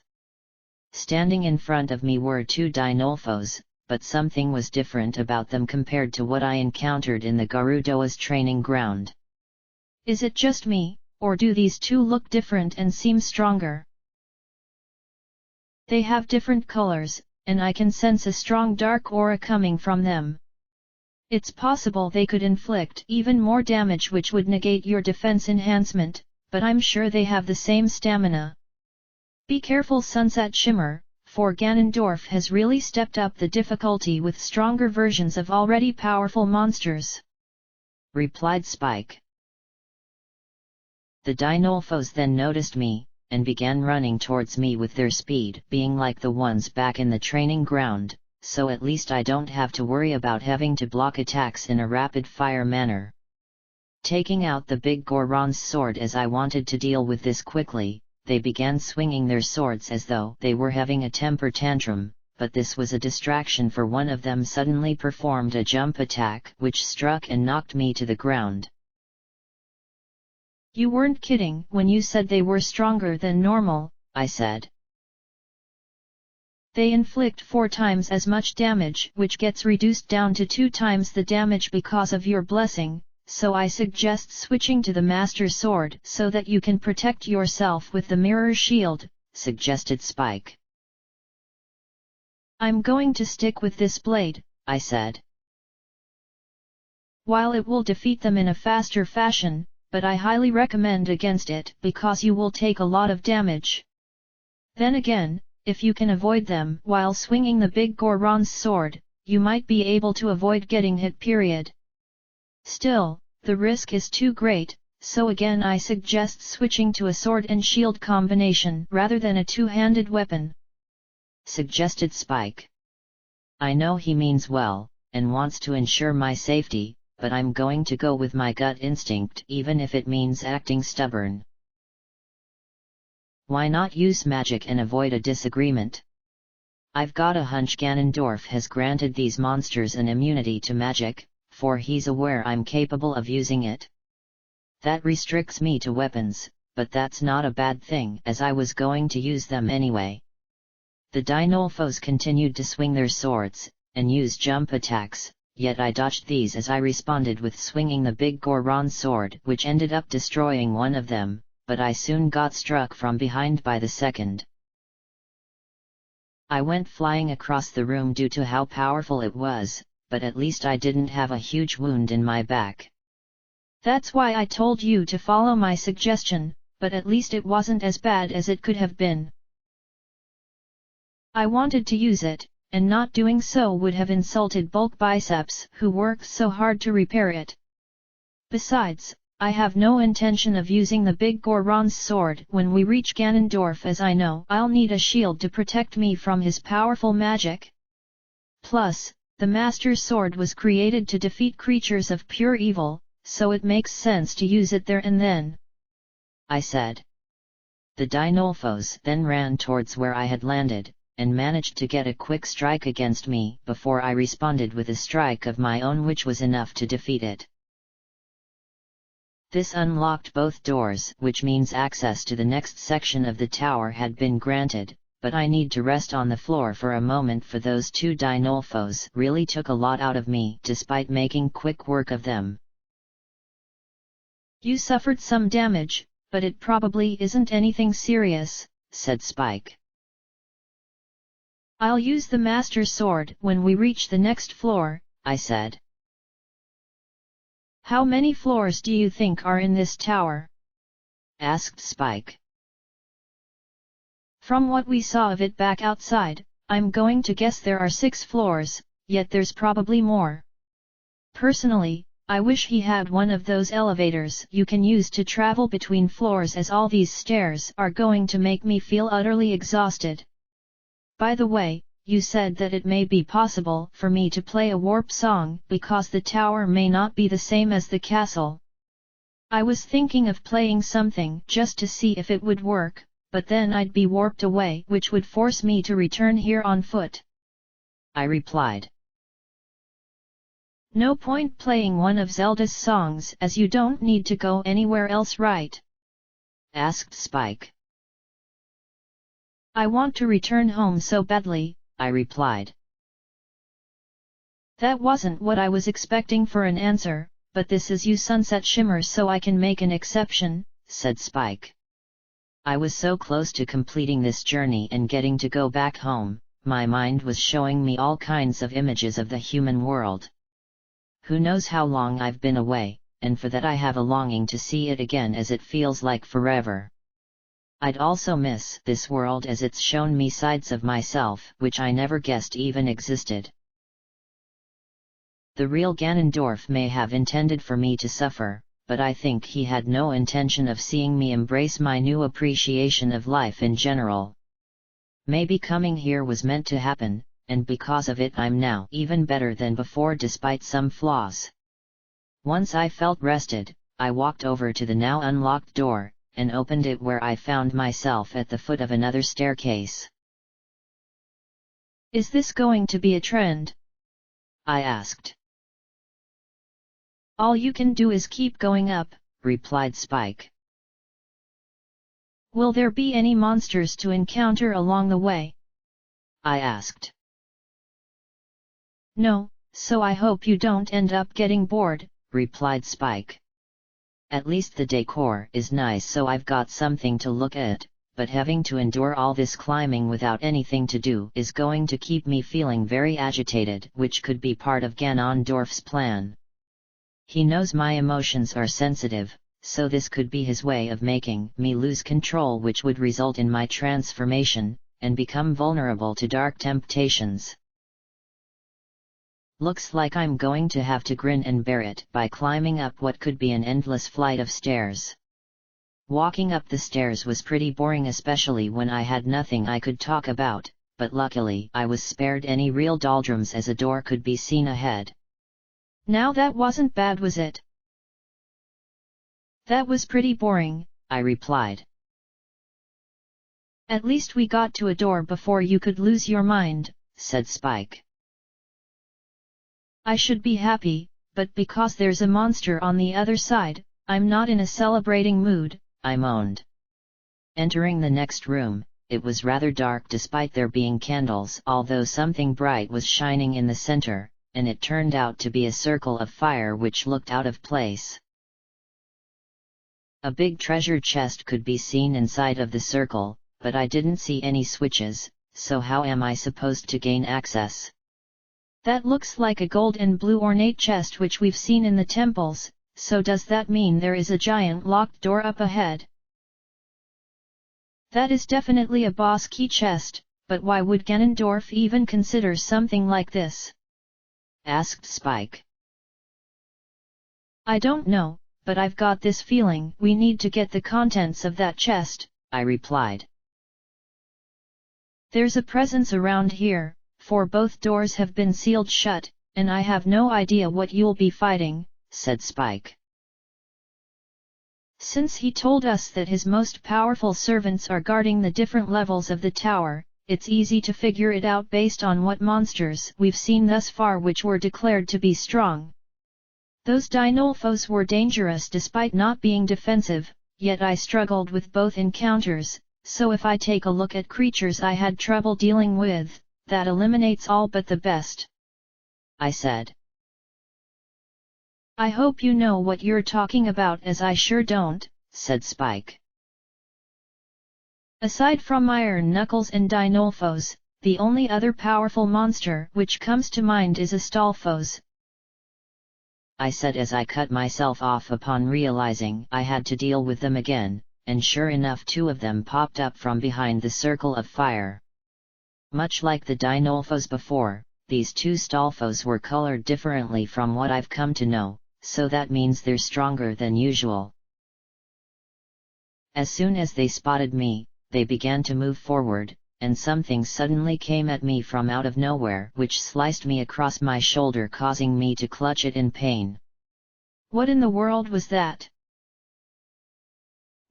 Standing in front of me were 2 Dinolfos, but something was different about them compared to what I encountered in the Gerudoa's training ground. Is it just me, or do these 2 look different and seem stronger? They have different colors, and I can sense a strong dark aura coming from them. It's possible they could inflict even more damage, which would negate your defense enhancement, but I'm sure they have the same stamina. Be careful, Sunset Shimmer, for Ganondorf has really stepped up the difficulty with stronger versions of already powerful monsters, replied Spike. The Dinolfos then noticed me, and began running towards me with their speed being like the ones back in the training ground, so at least I don't have to worry about having to block attacks in a rapid-fire manner. Taking out the big Goron's sword as I wanted to deal with this quickly, they began swinging their swords as though they were having a temper tantrum, but this was a distraction, for one of them suddenly performed a jump attack which struck and knocked me to the ground. You weren't kidding when you said they were stronger than normal, I said. They inflict 4 times as much damage, which gets reduced down to 2 times the damage because of your blessing, so I suggest switching to the Master Sword so that you can protect yourself with the Mirror Shield, suggested Spike. I'm going to stick with this blade, I said. While it will defeat them in a faster fashion, but I highly recommend against it because you will take a lot of damage. Then again, if you can avoid them while swinging the big Goron's sword, you might be able to avoid getting hit period. Still, the risk is too great, so again I suggest switching to a sword and shield combination rather than a two-handed weapon," suggested Spike. I know he means well, and wants to ensure my safety, but I'm going to go with my gut instinct even if it means acting stubborn. Why not use magic and avoid a disagreement? I've got a hunch Ganondorf has granted these monsters an immunity to magic, for he's aware I'm capable of using it. That restricts me to weapons, but that's not a bad thing as I was going to use them anyway. The Dinolfos continued to swing their swords, and use jump attacks, yet I dodged these as I responded with swinging the big Goron sword which ended up destroying one of them, but I soon got struck from behind by the second. I went flying across the room due to how powerful it was, but at least I didn't have a huge wound in my back. That's why I told you to follow my suggestion, but at least it wasn't as bad as it could have been. I wanted to use it, and not doing so would have insulted Bulk Biceps who worked so hard to repair it. Besides, I have no intention of using the big Goron's sword when we reach Ganondorf as I know I'll need a shield to protect me from his powerful magic. Plus, the Master Sword was created to defeat creatures of pure evil, so it makes sense to use it there and then," I said. The Dinolfos then ran towards where I had landed, and managed to get a quick strike against me before I responded with a strike of my own which was enough to defeat it. This unlocked both doors, which means access to the next section of the tower had been granted, but I need to rest on the floor for a moment for those two Dinolfos really took a lot out of me despite making quick work of them. "You suffered some damage, but it probably isn't anything serious," said Spike. "I'll use the Master Sword when we reach the next floor," I said. "How many floors do you think are in this tower?" asked Spike. "From what we saw of it back outside, I'm going to guess there are 6 floors, yet there's probably more. Personally, I wish he had one of those elevators you can use to travel between floors as all these stairs are going to make me feel utterly exhausted. By the way, you said that it may be possible for me to play a warp song because the tower may not be the same as the castle. I was thinking of playing something just to see if it would work, but then I'd be warped away which would force me to return here on foot," I replied. "No point playing one of Zelda's songs as you don't need to go anywhere else, right?" asked Spike. "I want to return home so badly," I replied. "That wasn't what I was expecting for an answer, but this is you Sunset Shimmer so I can make an exception," said Spike. I was so close to completing this journey and getting to go back home, my mind was showing me all kinds of images of the human world. Who knows how long I've been away, and for that I have a longing to see it again as it feels like forever. I'd also miss this world as it's shown me sides of myself which I never guessed even existed. The real Ganondorf may have intended for me to suffer, but I think he had no intention of seeing me embrace my new appreciation of life in general. Maybe coming here was meant to happen, and because of it I'm now even better than before despite some flaws. Once I felt rested, I walked over to the now unlocked door, and opened it where I found myself at the foot of another staircase. "Is this going to be a trend?" I asked. "All you can do is keep going up," replied Spike. "Will there be any monsters to encounter along the way?" I asked. "No, so I hope you don't end up getting bored," replied Spike. At least the decor is nice so I've got something to look at, but having to endure all this climbing without anything to do is going to keep me feeling very agitated, which could be part of Ganondorf's plan. He knows my emotions are sensitive, so this could be his way of making me lose control which would result in my transformation, and become vulnerable to dark temptations. Looks like I'm going to have to grin and bear it by climbing up what could be an endless flight of stairs. Walking up the stairs was pretty boring, especially when I had nothing I could talk about, but luckily I was spared any real doldrums as a door could be seen ahead. Now that wasn't bad, was it? That was pretty boring, I replied. At least we got to a door before you could lose your mind, said Spike. I should be happy, but because there's a monster on the other side, I'm not in a celebrating mood, I moaned. Entering the next room, it was rather dark despite there being candles, although something bright was shining in the center, and it turned out to be a circle of fire which looked out of place. A big treasure chest could be seen inside of the circle, but I didn't see any switches, so how am I supposed to gain access? That looks like a gold and blue ornate chest which we've seen in the temples, so does that mean there is a giant locked door up ahead? That is definitely a boss key chest, but why would Ganondorf even consider something like this? Asked Spike. I don't know, but I've got this feeling we need to get the contents of that chest, I replied. There's a presence around here, for both doors have been sealed shut, and I have no idea what you'll be fighting, said Spike. Since he told us that his most powerful servants are guarding the different levels of the tower, it's easy to figure it out based on what monsters we've seen thus far which were declared to be strong. Those Dinolfos were dangerous despite not being defensive, yet I struggled with both encounters, so if I take a look at creatures I had trouble dealing with, that eliminates all but the best, I said. I hope you know what you're talking about, as I sure don't, said Spike. Aside from Iron Knuckles and Dinolfos, the only other powerful monster which comes to mind is a Stalfos, I said as I cut myself off upon realizing I had to deal with them again, and sure enough 2 of them popped up from behind the circle of fire. Much like the Dinolfos before, these 2 Stalfos were colored differently from what I've come to know, so that means they're stronger than usual. As soon as they spotted me, they began to move forward, and something suddenly came at me from out of nowhere which sliced me across my shoulder, causing me to clutch it in pain. What in the world was that?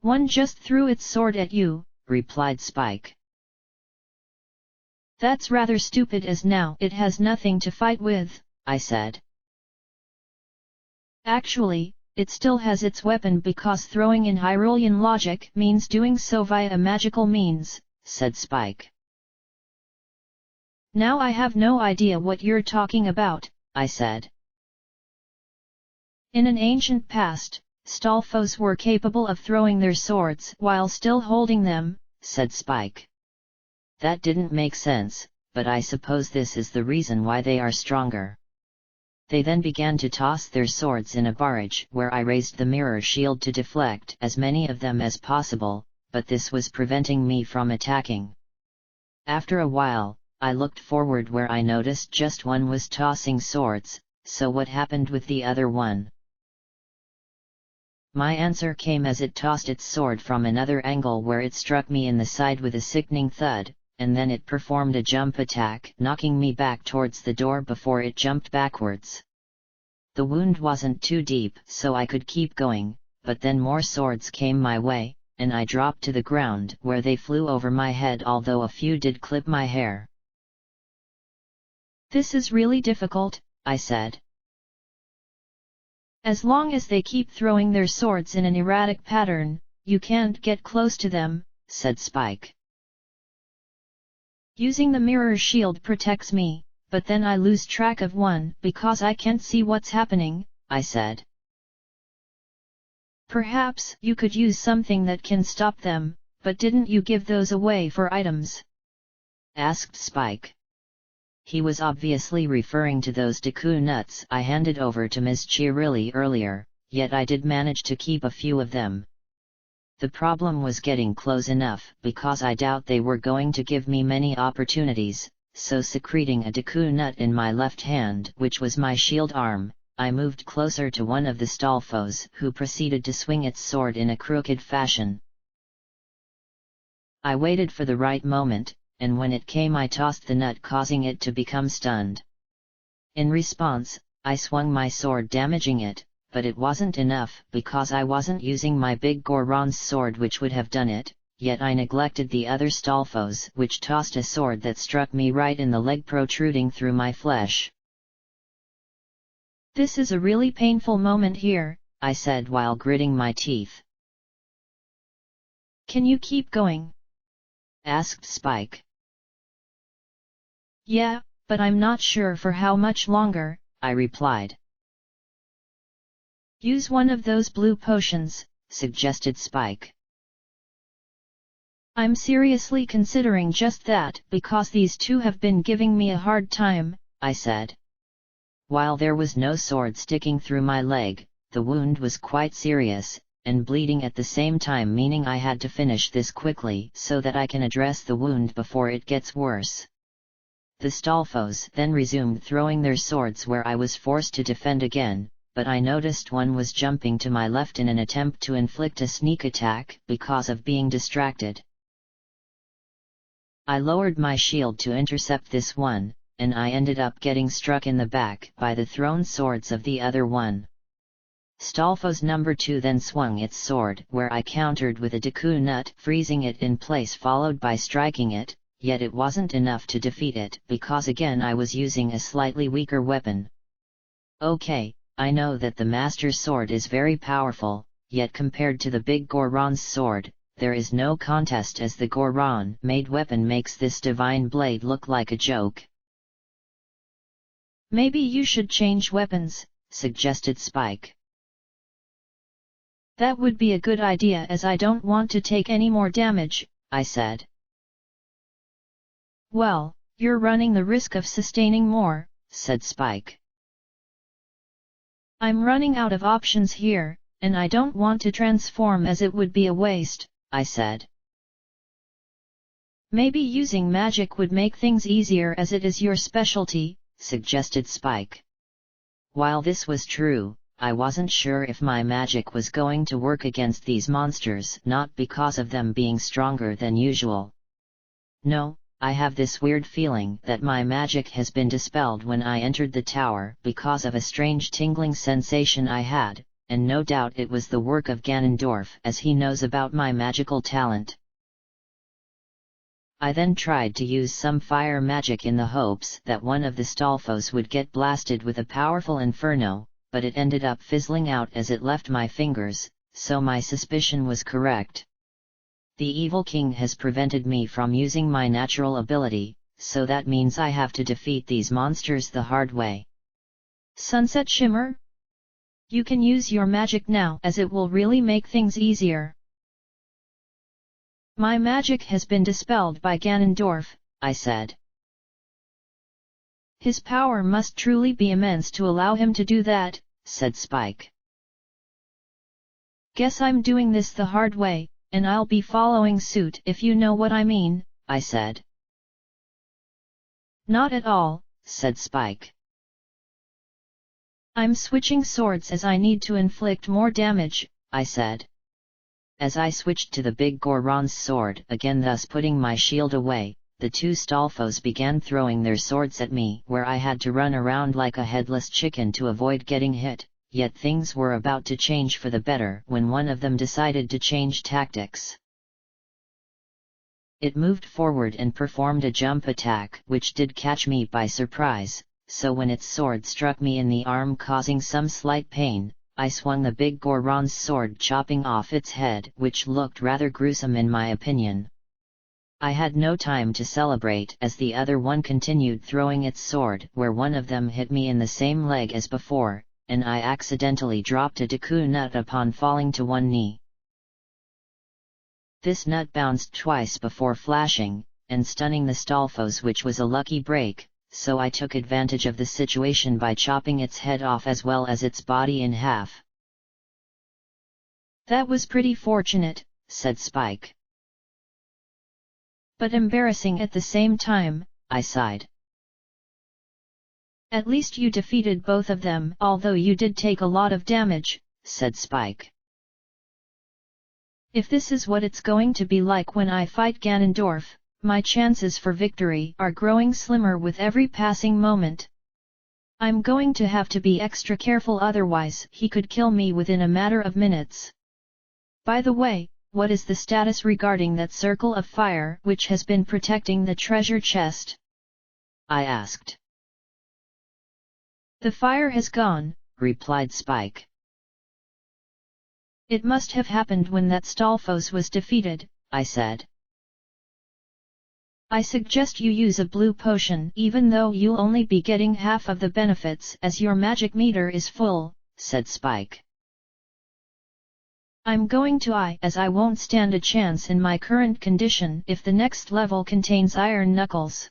One just threw its sword at you, replied Spike. That's rather stupid, as now it has nothing to fight with, I said. Actually, it still has its weapon because throwing in Hyrulean logic means doing so via magical means, said Spike. Now I have no idea what you're talking about, I said. In an ancient past, Stalfos were capable of throwing their swords while still holding them, said Spike. That didn't make sense, but I suppose this is the reason why they are stronger. They then began to toss their swords in a barrage where I raised the mirror shield to deflect as many of them as possible, but this was preventing me from attacking. After a while, I looked forward where I noticed just one was tossing swords, so what happened with the other one? My answer came as it tossed its sword from another angle where it struck me in the side with a sickening thud, and then it performed a jump attack, knocking me back towards the door before it jumped backwards. The wound wasn't too deep, so I could keep going, but then more swords came my way, and I dropped to the ground where they flew over my head, although a few did clip my hair. This is really difficult, I said. As long as they keep throwing their swords in an erratic pattern, you can't get close to them, said Spike. Using the mirror shield protects me, but then I lose track of one because I can't see what's happening, I said. Perhaps you could use something that can stop them, but didn't you give those away for items? Asked Spike. He was obviously referring to those Deku nuts I handed over to Ms. Chiarilli earlier, yet I did manage to keep a few of them. The problem was getting close enough because I doubt they were going to give me many opportunities, so secreting a deku nut in my left hand, which was my shield arm, I moved closer to one of the Stalfos, who proceeded to swing its sword in a crooked fashion. I waited for the right moment, and when it came I tossed the nut, causing it to become stunned. In response, I swung my sword, damaging it, but it wasn't enough because I wasn't using my big Goron's sword, which would have done it, yet I neglected the other Stalfos, which tossed a sword that struck me right in the leg, protruding through my flesh. "This is a really painful moment here," I said while gritting my teeth. "Can you keep going?" asked Spike. "Yeah, but I'm not sure for how much longer," I replied. "Use one of those blue potions," suggested Spike. "I'm seriously considering just that because these two have been giving me a hard time," I said. While there was no sword sticking through my leg, the wound was quite serious, and bleeding at the same time, meaning I had to finish this quickly so that I can address the wound before it gets worse. The Stalfos then resumed throwing their swords where I was forced to defend again, but I noticed one was jumping to my left in an attempt to inflict a sneak attack because of being distracted. I lowered my shield to intercept this one, and I ended up getting struck in the back by the thrown swords of the other one. Stalfos number 2 then swung its sword, where I countered with a deku nut, freezing it in place followed by striking it, yet it wasn't enough to defeat it because again I was using a slightly weaker weapon. Okay, I know that the Master Sword is very powerful, yet compared to the big Goron's sword, there is no contest, as the Goron-made weapon makes this divine blade look like a joke. "Maybe you should change weapons," suggested Spike. "That would be a good idea, as I don't want to take any more damage," I said. "Well, you're running the risk of sustaining more," said Spike. "I'm running out of options here, and I don't want to transform, as it would be a waste," I said. "Maybe using magic would make things easier, as it is your specialty," suggested Spike. While this was true, I wasn't sure if my magic was going to work against these monsters, not because of them being stronger than usual. No, I have this weird feeling that my magic has been dispelled when I entered the tower because of a strange tingling sensation I had, and no doubt it was the work of Ganondorf, as he knows about my magical talent. I then tried to use some fire magic in the hopes that one of the Stalfos would get blasted with a powerful inferno, but it ended up fizzling out as it left my fingers, so my suspicion was correct. The Evil King has prevented me from using my natural ability, so that means I have to defeat these monsters the hard way. "Sunset Shimmer? You can use your magic now, as it will really make things easier." "My magic has been dispelled by Ganondorf," I said. "His power must truly be immense to allow him to do that," said Spike. "Guess I'm doing this the hard way, and I'll be following suit, if you know what I mean," I said. "Not at all," said Spike. "I'm switching swords as I need to inflict more damage," I said. As I switched to the big Goron's sword again, thus putting my shield away, the two Stalfos began throwing their swords at me, where I had to run around like a headless chicken to avoid getting hit, yet things were about to change for the better when one of them decided to change tactics. It moved forward and performed a jump attack, which did catch me by surprise, so when its sword struck me in the arm, causing some slight pain, I swung the big Goron's sword, chopping off its head, which looked rather gruesome in my opinion. I had no time to celebrate, as the other one continued throwing its sword, where one of them hit me in the same leg as before, and I accidentally dropped a deku nut upon falling to one knee. This nut bounced twice before flashing, and stunning the Stalfos, which was a lucky break, so I took advantage of the situation by chopping its head off as well as its body in half. "That was pretty fortunate," said Spike. But embarrassing at the same time, I sighed. At least you defeated both of them, although you did take a lot of damage, said Spike. If this is what it's going to be like when I fight Ganondorf, my chances for victory are growing slimmer with every passing moment. I'm going to have to be extra careful, otherwise he could kill me within a matter of minutes. By the way, what is the status regarding that circle of fire which has been protecting the treasure chest? I asked. The fire has gone, replied Spike. It must have happened when that Stalfos was defeated, I said. I suggest you use a blue potion even though you'll only be getting half of the benefits as your magic meter is full, said Spike. I'm going to as I won't stand a chance in my current condition if the next level contains iron knuckles.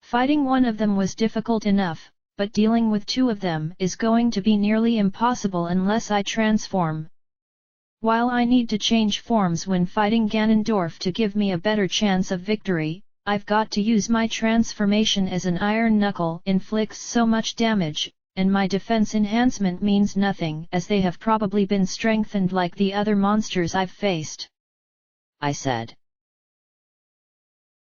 Fighting one of them was difficult enough, but dealing with two of them is going to be nearly impossible unless I transform. While I need to change forms when fighting Ganondorf to give me a better chance of victory, I've got to use my transformation as an iron knuckle inflicts so much damage, and my defense enhancement means nothing as they have probably been strengthened like the other monsters I've faced. I said.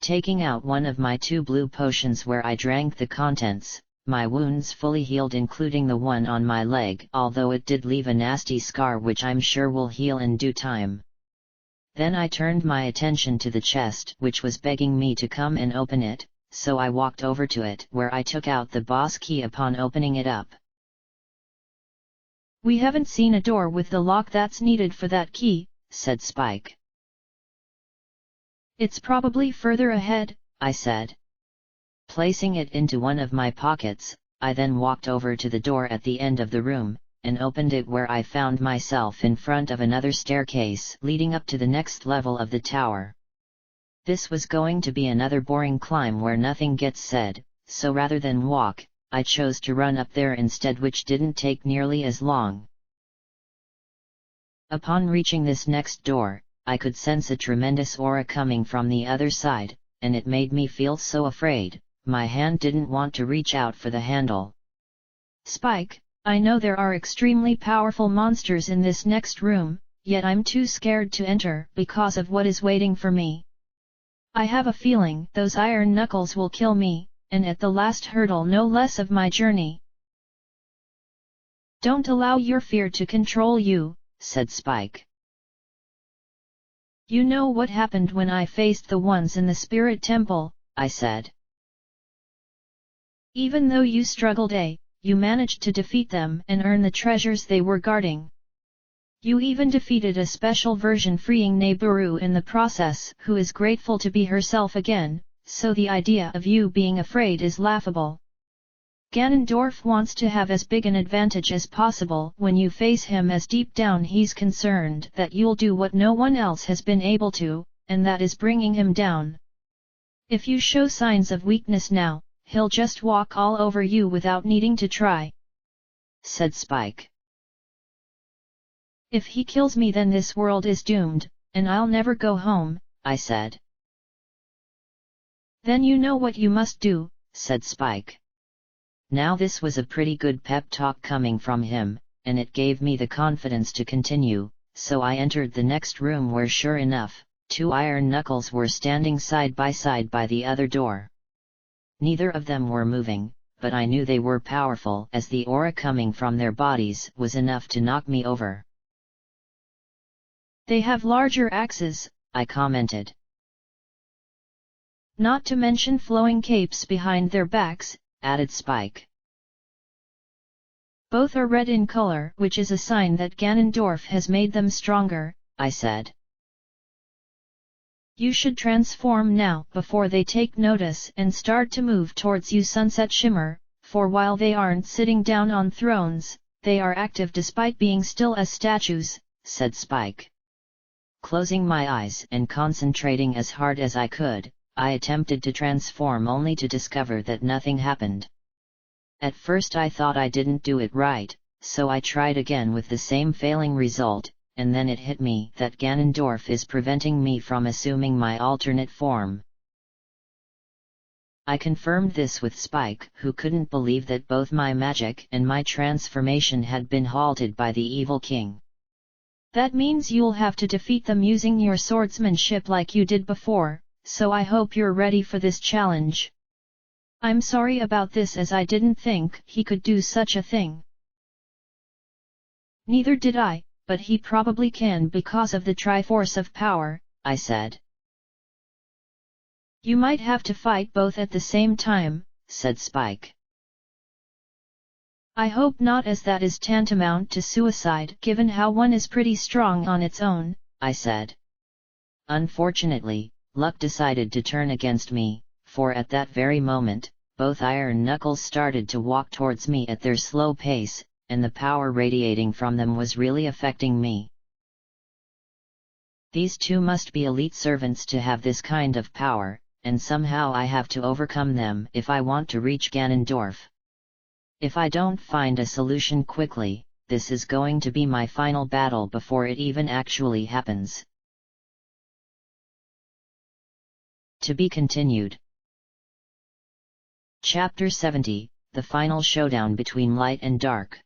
Taking out one of my 2 blue potions where I drank the contents, my wounds fully healed, including the one on my leg, although it did leave a nasty scar which I'm sure will heal in due time. Then I turned my attention to the chest which was begging me to come and open it, so I walked over to it where I took out the boss key upon opening it up. We haven't seen a door with the lock that's needed for that key, said Spike. It's probably further ahead, I said. Placing it into one of my pockets, I then walked over to the door at the end of the room, and opened it where I found myself in front of another staircase leading up to the next level of the tower. This was going to be another boring climb where nothing gets said, so rather than walk, I chose to run up there instead, which didn't take nearly as long. Upon reaching this next door, I could sense a tremendous aura coming from the other side, and it made me feel so afraid. My hand didn't want to reach out for the handle. Spike, I know there are extremely powerful monsters in this next room, yet I'm too scared to enter because of what is waiting for me. I have a feeling those iron knuckles will kill me, and at the last hurdle no less of my journey. Don't allow your fear to control you, said Spike. You know what happened when I faced the ones in the Spirit Temple, I said. Even though you struggled, you managed to defeat them and earn the treasures they were guarding. You even defeated a special version, freeing Neburu in the process, who is grateful to be herself again, so the idea of you being afraid is laughable. Ganondorf wants to have as big an advantage as possible when you face him, as deep down he's concerned that you'll do what no one else has been able to, and that is bringing him down. If you show signs of weakness now, he'll just walk all over you without needing to try, said Spike. If he kills me, then this world is doomed, and I'll never go home, I said. Then you know what you must do, said Spike. Now this was a pretty good pep talk coming from him, and it gave me the confidence to continue, so I entered the next room where sure enough, 2 iron knuckles were standing side by the other door. Neither of them were moving, but I knew they were powerful, as the aura coming from their bodies was enough to knock me over. They have larger axes, I commented. Not to mention flowing capes behind their backs, added Spike. Both are red in color, which is a sign that Ganondorf has made them stronger, I said. You should transform now before they take notice and start to move towards you, Sunset Shimmer, for while they aren't sitting down on thrones, they are active despite being still as statues, said Spike. Closing my eyes and concentrating as hard as I could, I attempted to transform, only to discover that nothing happened. At first I thought I didn't do it right, so I tried again with the same failing result, and then it hit me that Ganondorf is preventing me from assuming my alternate form. I confirmed this with Spike, who couldn't believe that both my magic and my transformation had been halted by the evil king. That means you'll have to defeat them using your swordsmanship like you did before, so I hope you're ready for this challenge. I'm sorry about this, as I didn't think he could do such a thing. Neither did I, but he probably can because of the Triforce of Power, I said. You might have to fight both at the same time, said Spike. I hope not, as that is tantamount to suicide given how one is pretty strong on its own, I said. Unfortunately, luck decided to turn against me, for at that very moment, both Iron Knuckles started to walk towards me at their slow pace, and the power radiating from them was really affecting me. These two must be elite servants to have this kind of power, and somehow I have to overcome them if I want to reach Ganondorf. If I don't find a solution quickly, this is going to be my final battle before it even actually happens. To be continued. Chapter 70, The Final Showdown Between Light and Dark.